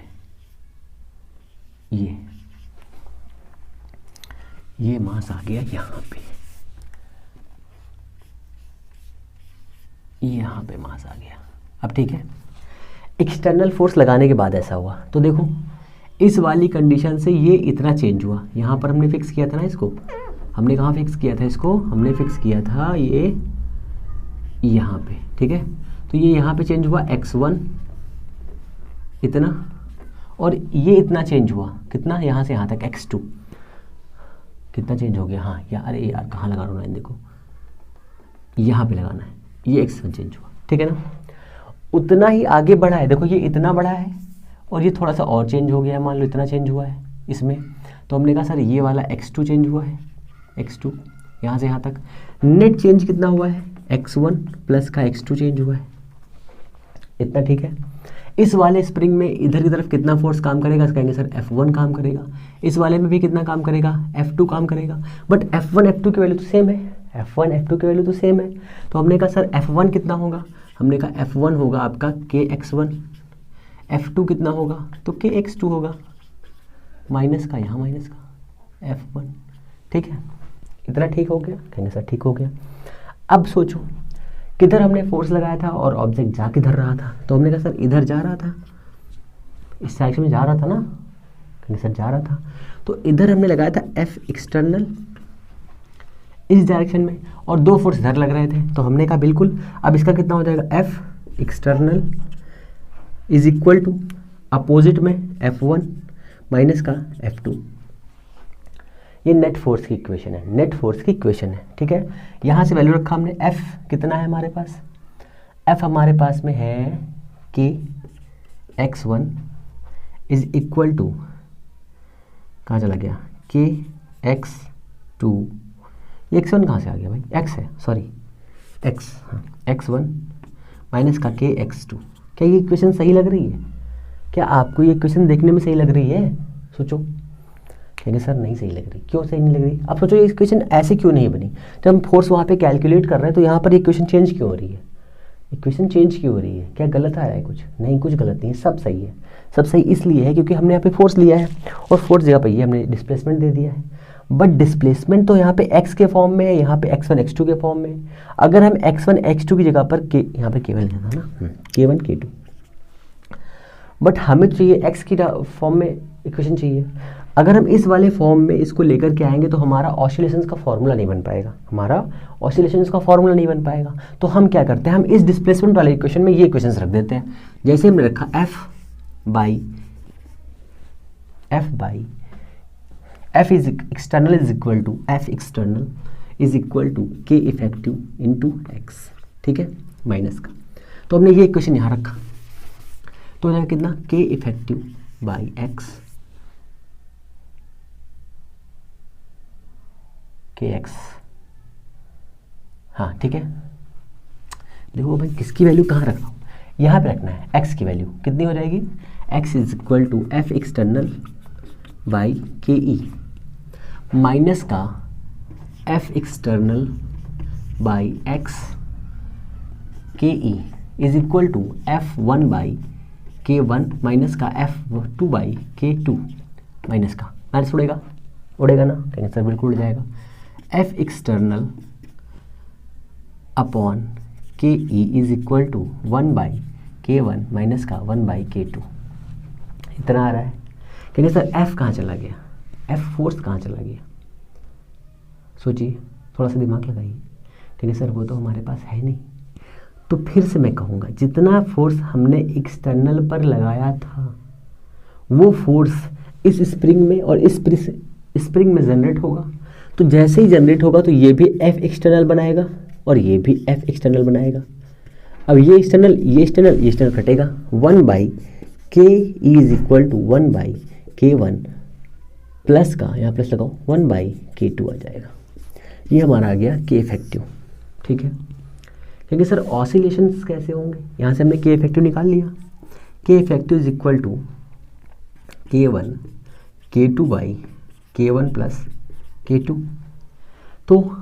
ये मास आ गया यहाँ पे, यहाँ पे मास आ गया। अब ठीक है, एक्सटर्नल फोर्स लगाने के बाद ऐसा हुआ, तो देखो इस वाली कंडीशन से ये इतना चेंज हुआ। यहाँ पर हमने फिक्स किया था ना इसको, हमने कहाँ फिक्स किया था इसको, हमने फिक्स किया था ये यहाँ पे, ठीक है, तो ये यहाँ पे चेंज हुआ x1 इतना, और ये इतना चेंज हुआ, कितना, यहाँ से यहाँ तक x2 कितना चेंज हो गया। हाँ यार, अरे यार कहाँ लगा रहा हूँ लाइन, देखो यहाँ पे लगाना है, ये x1 चेंज हुआ, ठीक है ना, उतना ही आगे बढ़ा है। देखो ये इतना बढ़ा है और ये थोड़ा सा और चेंज हो गया है, मान लो इतना चेंज हुआ है इसमें, तो हमने कहा सर ये वाला x2 चेंज हुआ है, x2 यहाँ से यहाँ तक, नेट चेंज कितना हुआ है, x1 प्लस का x2 चेंज हुआ है, इतना, ठीक है। इस वाले स्प्रिंग में इधर की तरफ कितना फोर्स काम करेगा, कहेंगे सर F1 काम करेगा, इस वाले में भी कितना काम करेगा, F2 काम करेगा, बट F1 F2 की वैल्यू तो सेम है, F1 F2 की वैल्यू तो सेम है, तो हमने कहा सर F1 कितना होगा, हमने कहा F1 होगा आपका kx1, F2 कितना होगा, तो kx2 होगा, माइनस का यहाँ माइनस का F1, ठीक है, इतना ठीक हो गया, कहेंगे सर ठीक हो गया। अब सोचो किधर हमने फोर्स लगाया था और ऑब्जेक्ट जा किधर रहा था, तो हमने कहा सर इधर जा रहा था, इस डायरेक्शन में जा रहा था ना, कहेंगे सर जा रहा था, तो इधर हमने लगाया था F एक्सटर्नल इस डायरेक्शन में, और दो फोर्स इधर लग रहे थे, तो हमने कहा बिल्कुल, अब इसका कितना हो जाएगा, F external is equal to opposite में F1 माइनस का F2, ये नेट फोर्स की इक्वेशन है, नेट फोर्स की इक्वेशन है, ठीक है। यहाँ से वैल्यू रखा हमने, F कितना है हमारे पास, F हमारे पास में है kx1 इज इक्वल टू, कहाँ चला गया, kx2, x1 कहाँ से आ गया भाई, x है, सॉरी x, हाँ x1 माइनस का kx2। क्या ये इक्वेशन सही लग रही है, क्या आपको ये इक्वेशन देखने में सही लग रही है, सोचो, कहेंगे सर नहीं सही लग रही, क्यों सही नहीं लग रही। अब सोचो ये इक्वेशन ऐसे क्यों नहीं बनी, जब हम फोर्स वहाँ पे कैलकुलेट कर रहे हैं तो यहाँ पर इक्वेशन चेंज क्यों हो रही है, इक्वेशन चेंज क्यों हो रही है, क्या गलत आ रहा है कुछ, नहीं कुछ गलत नहीं है, सब सही है। सब सही इसलिए है क्योंकि हमने यहाँ पे फोर्स लिया है और फोर्स जगह पे ये हमने डिस्प्लेसमेंट दे दिया है, बट डिस्प्लेसमेंट तो यहाँ पे x के फॉर्म में है, यहाँ पे x1 x2 के फॉर्म में। अगर हम x1 x2 की जगह पर यहाँ पे केवल लेना ना k1 k2, बट हमें चाहिए x की फॉर्म में इक्वेशन चाहिए। अगर हम इस वाले फॉर्म में इसको लेकर के आएंगे तो हमारा ऑसिलेशंस का फॉर्मूला नहीं बन पाएगा, हमारा ऑसिलेशंस का फॉर्मूला नहीं बन पाएगा। तो हम क्या करते हैं, हम इस डिस्प्लेसमेंट वाले इक्वेशन में ये इक्वेशंस रख देते हैं। जैसे हमने रखा F is external is equal to F external is equal to K effective into x, ठीक है, माइनस का। तो हमने ये इक्वेशन यहाँ रखा, तो हो जाएगा कितना, K effective by x kx, हाँ ठीक है। देखो भाई किसकी वैल्यू कहाँ रख रहा हूँ, यहाँ पे रखना है, x की वैल्यू कितनी हो जाएगी, x is equal to F external by के ई माइनस का F external by X K E is equal to F1 by K1 minus का F2 बाई K2 माइनस का माइनस उड़ेगा ना, कहेंगे सर बिल्कुल उड़ जाएगा। F external upon K E is equal to 1 by K1 minus का 1 बाई K2, इतना आ रहा है। कहेंगे सर F कहाँ चला गया, F फोर्स कहाँ चला गया, सोचिए, थोड़ा सा दिमाग लगाइए। कहेंगे सर वो तो हमारे पास है नहीं। तो फिर से मैं कहूँगा, जितना फोर्स हमने एक्सटर्नल पर लगाया था वो फोर्स इस स्प्रिंग में और इस स्प्रिंग में जनरेट होगा। तो जैसे ही जनरेट होगा तो ये भी F एक्सटर्नल बनाएगा और ये भी F एक्सटर्नल बनाएगा। अब ये एक्सटर्नल कटेगा, 1 बाई के ई is equal to 1 by K1 plus का, यहाँ प्लस लगाओ, 1 बाई K2 आ जाएगा। ये हमारा आ गया के इफेक्टिव, ठीक है। क्योंकि सर ऑसिलेशंस कैसे होंगे, यहाँ से हमने के इफेक्टिव निकाल लिया। K effective is equal to K1 K2 by K1 plus K2। तो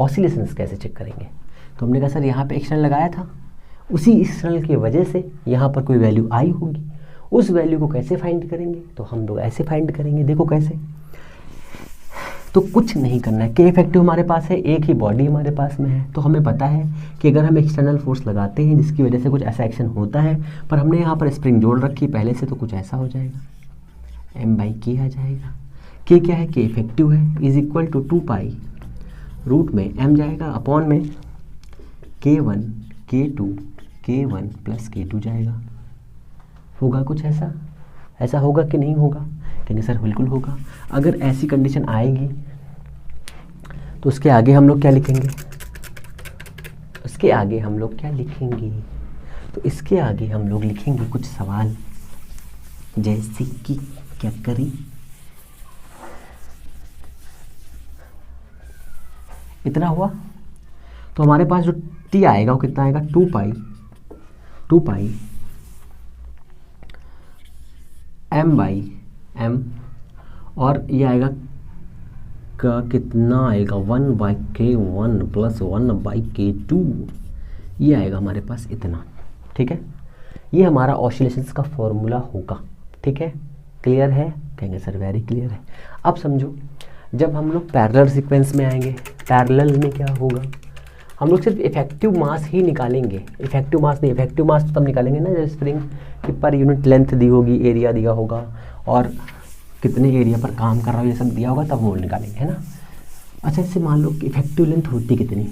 ऑसिलेशंस कैसे चेक करेंगे, तो हमने कहा सर यहाँ पे एक्सटर्नल लगाया था, उसी एक्सटर्नल की वजह से यहाँ पर कोई वैल्यू आई होगी, उस वैल्यू को कैसे फाइंड करेंगे, तो हम लोग ऐसे फाइंड करेंगे। देखो कैसे, तो कुछ नहीं करना है, के इफेक्टिव हमारे पास है, एक ही बॉडी हमारे पास में है, तो हमें पता है कि अगर हम एक्सटर्नल फोर्स लगाते हैं जिसकी वजह से कुछ ऐसा एक्शन होता है, पर हमने यहाँ पर स्प्रिंग जोड़ रखी पहले से, तो कुछ ऐसा हो जाएगा, m बाई के आ जाएगा। के क्या है, के इफेक्टिव है, is equal to 2 pi root में m जाएगा अपॉन में K1 K2 K1 plus K2 जाएगा। होगा कुछ ऐसा, ऐसा होगा कि नहीं होगा, कहेंगे सर बिल्कुल होगा। अगर ऐसी कंडीशन आएगी तो उसके आगे हम लोग क्या लिखेंगे, उसके आगे हम लोग क्या लिखेंगे, तो इसके आगे हम लोग लिखेंगे कुछ सवाल, जैसे कि क्या करें, इतना हुआ तो हमारे पास जो t आएगा वो कितना आएगा, 2 पाई m बाई m, और ये आएगा का कितना आएगा, 1 by K1 plus 1 by K2, ये आएगा हमारे पास इतना, ठीक है। ये हमारा ऑसिलेशंस का फॉर्मूला होगा, ठीक है। क्लियर है, कहेंगे सर वेरी क्लियर है। अब समझो, जब हम लोग पैरेलल सीक्वेंस में आएंगे, पैरेलल में क्या होगा, हम लोग सिर्फ इफेक्टिव मास ही निकालेंगे, इफेक्टिव मास नहीं, इफेक्टिव मास तब निकालेंगे ना जब स्प्रिंग की पर यूनिट लेंथ दी होगी, एरिया दिया होगा और कितने एरिया पर काम कर रहा हो ये सब दिया होगा, तब वो निकालेंगे, है ना। अच्छा, इससे मान लो कि इफेक्टिव लेंथ होती कितनी,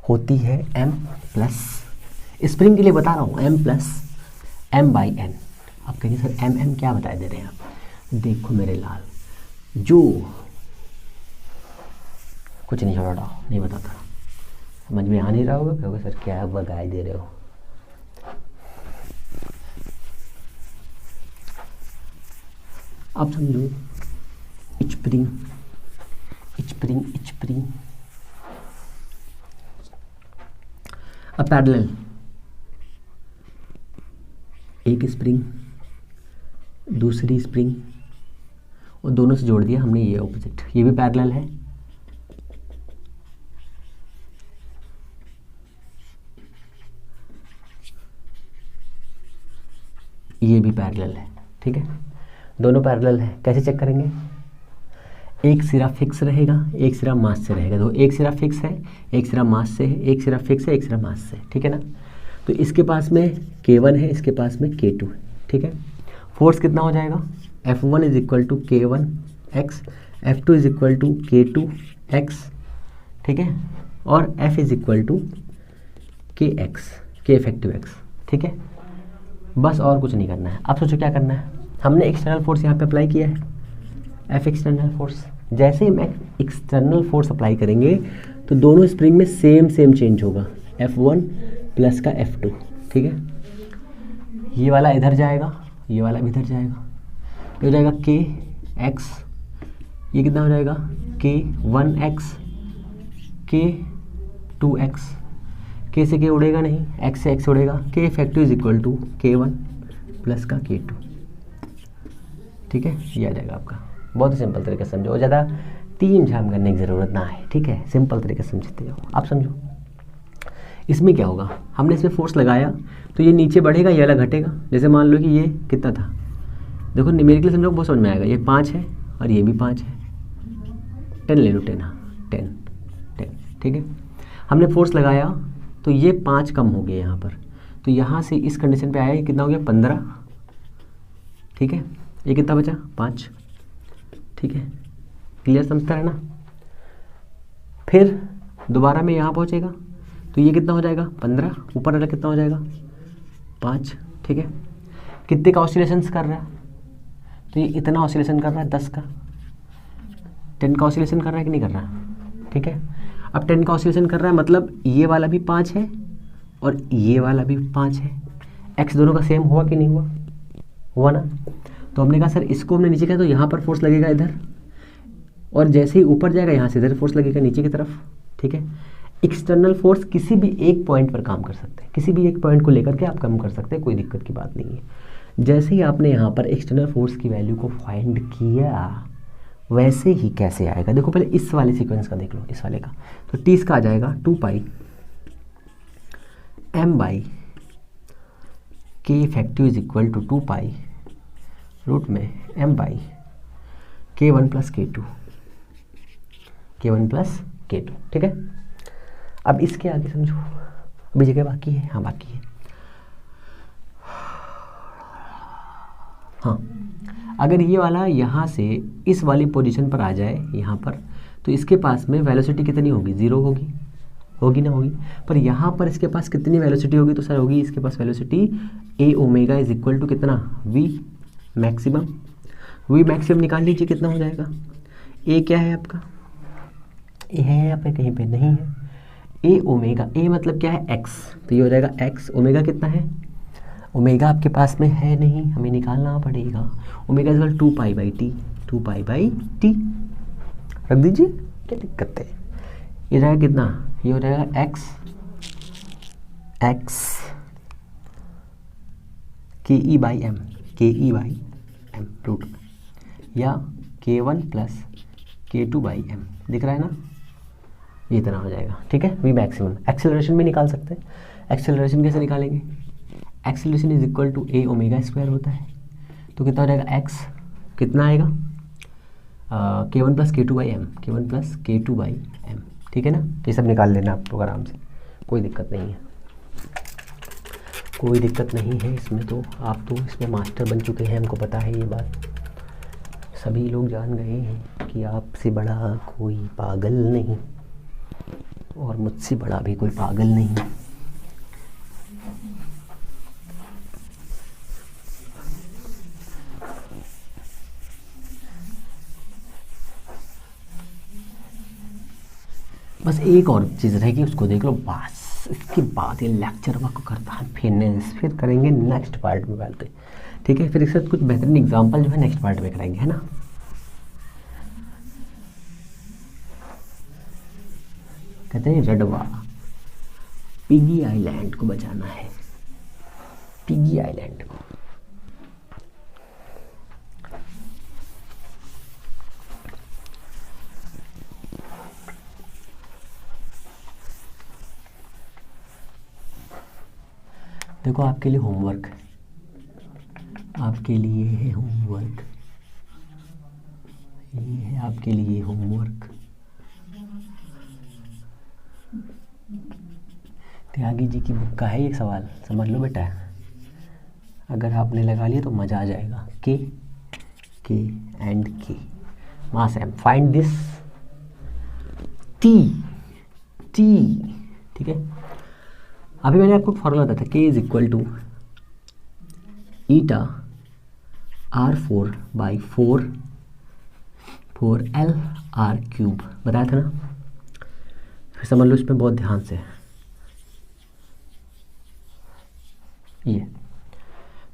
होती है m प्लस, स्प्रिंग के लिए बता रहा हूँ, m plus m by n। आप कहेंगे सर m क्या बता दे रहे हैं आप, देखो मेरे लाल, जो कुछ नहीं छोड़ा, नहीं बताता, समझ में आ नहीं रहा होगा, कहोगे सर क्या बगाए दे रहे हो। अब समझो, स्प्रिंग अब पैरेलल, एक स्प्रिंग दूसरी स्प्रिंग और दोनों से जोड़ दिया हमने, ये ऑपोजिट, ये भी पैरेलल है, ये भी पैरेलल है, ठीक है। दोनों पैरेलल है, कैसे चेक करेंगे, एक सिरा फिक्स रहेगा, एक सिरा मास से रहेगा, तो एक सिरा फिक्स है, एक सिरा मास से है, एक सिरा फिक्स है, एक सिरा मास से, ठीक है ना। तो इसके पास में K1 है, इसके पास में K2 है, ठीक है। फोर्स कितना हो जाएगा, F1 is equal to K1x, F2 is equal to K2x, ठीक है, और F is equal to Kx, K effective x, ठीक है। बस और कुछ नहीं करना है। अब सोचो क्या करना है, हमने एक्सटर्नल फोर्स यहाँ पे अप्लाई किया है, F एक्सटर्नल फोर्स, जैसे ही हम एक्सटर्नल फोर्स अप्लाई करेंगे तो दोनों स्प्रिंग में सेम चेंज होगा, F1 प्लस का F2, ठीक है। ये वाला इधर जाएगा, ये वाला भी इधर जाएगा, ये हो जाएगा Kx, ये कितना हो जाएगा K1x, K2x, K से K उड़ेगा नहीं, X से X उड़ेगा, K effective is equal to K1 plus का K2, ठीक है। ये आ जाएगा आपका, बहुत ही सिंपल तरीके से समझो, ज़्यादा तीम झाम करने की ज़रूरत ना है, ठीक है, सिंपल तरीके से समझते हो आप, समझो। इसमें क्या होगा, हमने इसमें फोर्स लगाया तो ये नीचे बढ़ेगा, ये वाला घटेगा। जैसे मान लो कि ये कितना था, देखो न्यूमेरिकली समझो, बहुत समझ में आएगा। ये 5 है और ये भी 5 है, 10 ले लो, 10, हाँ 10, ठीक है। हमने फोर्स लगाया तो ये 5 कम हो गए यहाँ पर, तो यहाँ से इस कंडीशन पे आया, ये कितना हो गया 15, ठीक है। ये कितना बचा 5, ठीक है, क्लियर समझता है ना। फिर दोबारा में यहाँ पहुँचेगा तो ये कितना हो जाएगा 15, ऊपर वाला कितना हो जाएगा 5, ठीक है। कितने का ऑसिलेशंस कर रहा है, तो ये इतना ऑसिलेशन कर रहा है 10 का, 10 का ऑसिलेशन कर रहा है कि नहीं कर रहा, ठीक है। अब 10 का ऑसिलेशन कर रहा है मतलब ये वाला भी 5 है और ये वाला भी 5 है। एक्स दोनों का सेम हुआ कि नहीं हुआ, हुआ ना। तो हमने कहा सर इसको हमने नीचे किया तो यहाँ पर फोर्स लगेगा इधर, और जैसे ही ऊपर जाएगा यहाँ से इधर फोर्स लगेगा नीचे की तरफ, ठीक है। एक्सटर्नल फोर्स किसी भी एक पॉइंट पर काम कर सकते हैं, किसी भी एक पॉइंट को लेकर के आप काम कर सकते हैं, कोई दिक्कत की बात नहीं है। जैसे ही आपने यहाँ पर एक्सटर्नल फोर्स की वैल्यू को फाइंड किया, वैसे ही कैसे आएगा, देखो पहले इस वाले सीक्वेंस का देख लो, इस वाले का। तो टी इसका आ जाएगा 2 pi m by K effective is equal to 2 pi root में m by K1 plus K2, K1 plus K2, ठीक है। अब इसके आगे समझो, अभी जगह बाकी है, हाँ बाकी है, हाँ। अगर ये वाला यहाँ से इस वाली पोजीशन पर आ जाए यहाँ पर, तो इसके पास में वेलोसिटी कितनी होगी, 0 होगी, होगी ना, होगी। पर यहाँ पर इसके पास कितनी वेलोसिटी होगी, तो सर होगी इसके पास velocity A omega is equal to कितना, वी मैक्सिमम। वी मैक्सिमम निकाल लीजिए, कितना हो जाएगा, ए क्या है आपका, ए है यहाँ पे, कहीं पे नहीं है, ए ओमेगा, ए मतलब क्या है एक्स, तो ये हो जाएगा एक्स। ओमेगा कितना है, ओमेगा आपके पास में है नहीं, हमें निकालना पड़ेगा। Omega is equal 2 pi by T, 2 pi by T रख दीजिए, क्या दिक्कत है। ये जाएगा कितना, ये हो जाएगा x, x K E by M, के ई बाई एम रूट, या K1 plus K2 by M, दिख रहा है ना, ये इतना हो जाएगा, ठीक है। We maximum. एक्सेलरेशन भी निकाल सकते हैं, एक्सेलरेशन कैसे निकालेंगे, acceleration is equal to A omega square होता है, तो कितना हो जाएगा एक्स, कितना आएगा K1 plus K2 by M, K1 plus K2 by M, ठीक है ना। ये सब निकाल लेना आप लोग आराम से, कोई दिक्कत नहीं है, कोई दिक्कत नहीं है इसमें। तो आप तो इसमें मास्टर बन चुके हैं, हमको पता है ये बात, सभी लोग जान गए हैं कि आपसे बड़ा कोई पागल नहीं और मुझसे बड़ा भी कोई पागल नहीं। बस एक और चीज़ रहेगी, उसको देख लो बस। इसके बाद ये लेक्चर वर्क करता है फिर करेंगे नेक्स्ट पार्ट में बात, ठीक है। फिर इसके साथ कुछ बेहतरीन एग्जांपल जो है नेक्स्ट पार्ट में कराएंगे, है ना। कहते हैं रडवा, पिगी आइलैंड को बचाना है, पिगी आइलैंड को। देखो आपके लिए होमवर्क, आपके लिए है होमवर्क, ये है आपके लिए होमवर्क। त्यागी जी की बुक का है ये सवाल, समझ लो बेटा, अगर आपने लगा लिया तो मज़ा आ जाएगा। के एंड के mass M, find this T, ठीक है। अभी मैंने आपको फॉर्मूला बताया था, K is equal to eta R4 by 4 L R cube, बताया था ना। फिर समझ लो इसमें बहुत ध्यान से, ये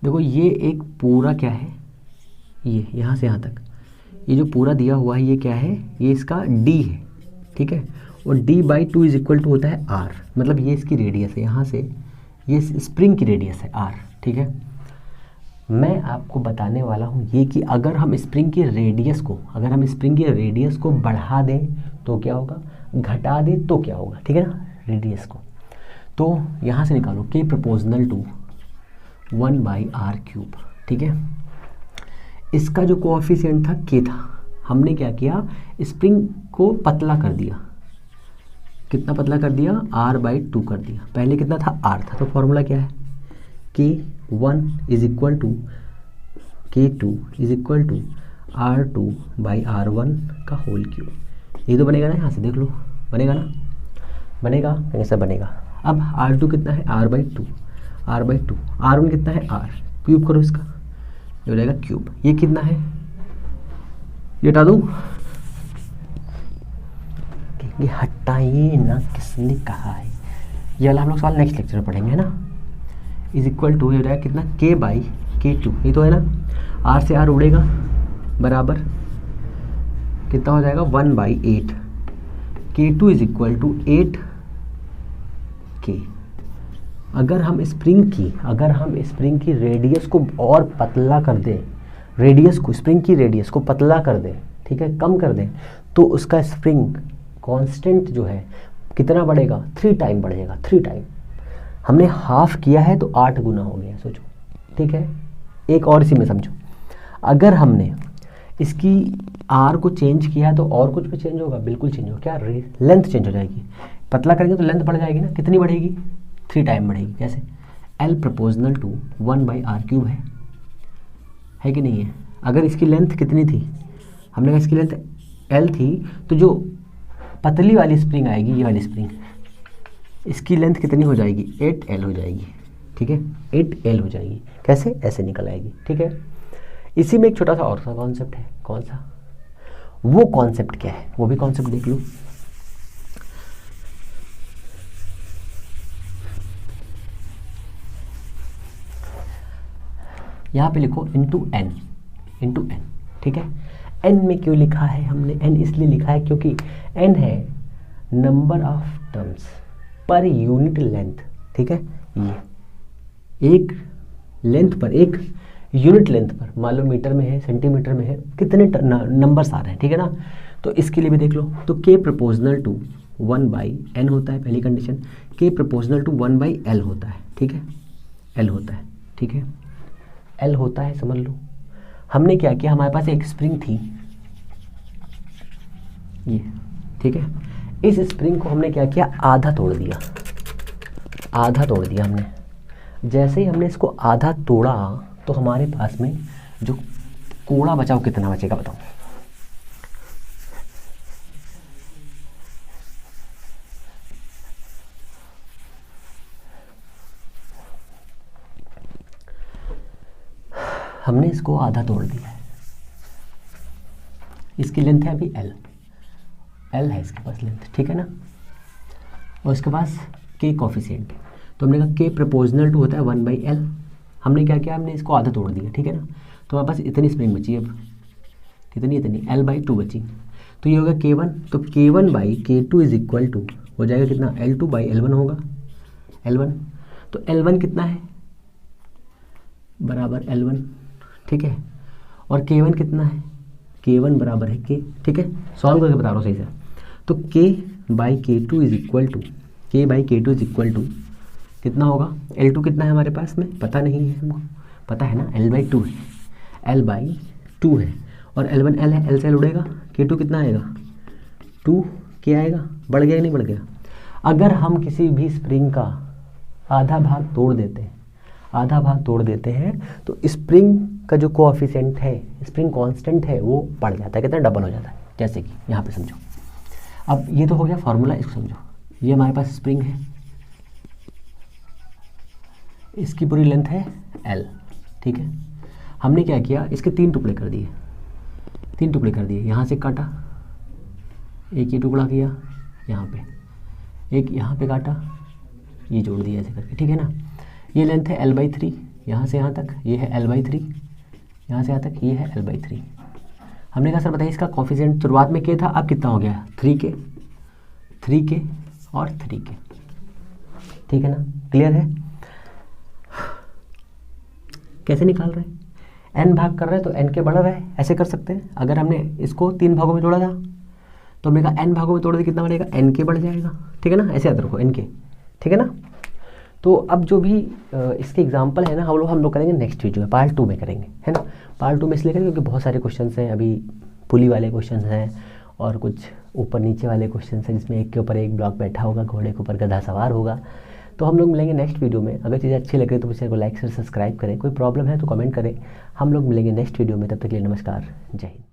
देखो, ये एक पूरा क्या है, ये यहाँ से यहाँ तक ये जो पूरा दिया हुआ है, ये क्या है, ये इसका d है, ठीक है। और d by 2 is equal to होता है r, मतलब ये इसकी रेडियस है, यहाँ से ये स्प्रिंग की रेडियस है r, ठीक है। मैं आपको बताने वाला हूँ ये कि अगर हम स्प्रिंग की रेडियस को बढ़ा दें तो क्या होगा, घटा दें तो क्या होगा, ठीक है ना, रेडियस को। तो यहाँ से निकालो के प्रोपोर्शनल टू 1/r³, ठीक है। इसका जो कोएफिशिएंट था के था, हमने क्या किया, स्प्रिंग को पतला कर दिया। कितना पतला कर दिया, r/2 कर दिया। पहले कितना था, r था, तो फॉर्मूला क्या है, K1 is equal to K2 is equal to R2/R1 का होल क्यूब। ये तो बनेगा ना, यहाँ से देख लो, बनेगा ना, बनेगा, ऐसा बनेगा। अब R2 कितना है, r/2, R1 कितना है, r, क्यूब करो इसका, ये हो जाएगा क्यूब। ये कितना है, ये हटा दूँ, ये हटाइए ना, किसने कहा है, ये वाला हम लोग सवाल नेक्स्ट लेक्चर में पढ़ेंगे, है ना। इज इक्वल टू, ये हो जाएगा कितना, K/K2, ये तो है ना, R से R उड़ेगा, बराबर कितना हो जाएगा, 1/8। K2 is equal to 8K। अगर हम स्प्रिंग की रेडियस को और पतला कर दें, स्प्रिंग की रेडियस को पतला कर दें, ठीक है, कम कर दें, तो उसका स्प्रिंग कांस्टेंट जो है कितना बढ़ेगा, 3 टाइम बढ़ेगा, 3 टाइम। हमने हाफ किया है तो 8 गुना हो गया, सोचो, ठीक है। एक और इसी में समझो, अगर हमने इसकी आर को चेंज किया तो और कुछ भी चेंज होगा, बिल्कुल चेंज होगा, क्या, लेंथ चेंज हो जाएगी। पतला करेंगे तो लेंथ बढ़ जाएगी ना, कितनी बढ़ेगी, 3 टाइम बढ़ेगी। कैसे, L प्रोपोर्शनल टू 1/r³ है कि नहीं है। अगर इसकी लेंथ कितनी थी, हमने कहा इसकी लेंथ L थी, तो जो पतली वाली स्प्रिंग आएगी, ये वाली स्प्रिंग, इसकी लेंथ कितनी हो जाएगी, 8L हो जाएगी, ठीक है, 8L हो जाएगी। कैसे, ऐसे निकल आएगी, ठीक है। इसी में एक छोटा सा और सा कॉन्सेप्ट है, कौन सा, वो कॉन्सेप्ट क्या है, वो भी कॉन्सेप्ट देख लो। यहाँ पे लिखो इंटू n, ठीक है। n में क्यों लिखा है हमने, n इसलिए लिखा है क्योंकि n है number of terms per unit length, ठीक है। ये एक लेंथ पर, एक यूनिट लेंथ पर, मान लो मीटर में है, सेंटीमीटर में है, कितने नंबर्स आ रहे हैं, ठीक है ना। तो इसके लिए भी देख लो, तो k प्रोपोर्शनल टू 1/n होता है, पहली condition. k proportional to 1/l होता है, ठीक है, l होता है, ठीक है, l होता है, समझ लो। हमने क्या किया, हमारे पास एक स्प्रिंग थी, ये, ठीक है। इस स्प्रिंग को हमने क्या किया, आधा तोड़ दिया, हमने। जैसे ही हमने इसको आधा तोड़ा तो हमारे पास में जो कोड़ा बचा वो कितना बचेगा, बताओ। हमने इसको आधा तोड़ दिया है, इसकी लेंथ है अभी L है इसके पास लेंथ, ठीक है ना। और इसके पास K कोफिशिएंट, तो हमने कहा K प्रोपोर्शनल टू होता है 1/L। हमने क्या किया, हमने इसको आधा तोड़ दिया, ठीक है ना। तो हमारे पास इतनी स्प्रिंग बची, अब कितनी, L/2 बची। तो ये होगा K1, तो K1/K2 इज इक्वल टू हो जाएगा कितना, L2/L1 होगा, L1। तो L1 कितना है, बराबर L1, ठीक है। और K1 कितना है, K1 बराबर है K, ठीक है। सॉल्व करके बता रहा हूँ सही से। तो K/K2 इज इक्वल टू, कितना होगा, L2 कितना है हमारे पास में, पता नहीं है हमको, पता है ना, L/2 है, L/2 है। और L1 L है, L से L उड़ेगा, K2 कितना आएगा, 2K आएगा। बढ़ गया कि नहीं बढ़ गया। अगर हम किसी भी स्प्रिंग का आधा भाग तोड़ देते हैं तो स्प्रिंग का जो कोएफिशिएंट है, स्प्रिंग कांस्टेंट है, वो बढ़ जाता है, कितना, डबल हो जाता है। जैसे कि यहाँ पे समझो, अब ये तो हो गया फॉर्मूला, इसको समझो। ये हमारे पास स्प्रिंग है, इसकी पूरी लेंथ है L, ठीक है। हमने क्या किया, इसके 3 टुकड़े कर दिए, यहाँ से काटा, एक ये टुकड़ा किया यहाँ पे, एक यहाँ पे काटा, ये जोड़ दिया ऐसे करके, ठीक है ना। ये लेंथ है L/3, यहाँ से यहाँ तक, ये है L/3, यहाँ से यहाँ तक, ये है L/3। हमने कहा सर बताइए इसका कोफिशिएंट शुरुआत में K था, अब कितना हो गया, 3K और 3K, ठीक है ना। क्लियर है, कैसे निकाल रहे हैं। n भाग कर रहे हैं तो n के बढ़ रहा है, ऐसे कर सकते हैं। अगर हमने इसको 3 भागों में तोड़ा था तो हमने कहा n भागों में तोड़े तो कितना बढ़ेगा, n के बढ़ जाएगा, ठीक है ना, ऐसे याद रखो n के, ठीक है ना। तो अब जो भी इसके एग्जाम्पल है ना हम लोग करेंगे नेक्स्ट वीडियो में, पार्ट 2 में करेंगे, है ना। पार्ट 2 में इसलिए करेंगे क्योंकि बहुत सारे क्वेश्चन हैं, अभी पुली वाले क्वेश्चन हैं और कुछ ऊपर नीचे वाले क्वेश्चन हैं जिसमें एक के ऊपर एक ब्लॉक बैठा होगा, घोड़े के ऊपर गधा सवार होगा। तो हम लोग मिलेंगे नेक्स्ट वीडियो में। अगर चीज़ें अच्छी लगे तो चैनल को लाइक शेयर सब्सक्राइब करें, कोई प्रॉब्लम है तो कमेंट करें। हम लोग मिलेंगे नेक्स्ट वीडियो में, तब तक के लिए नमस्कार, जय हिंद।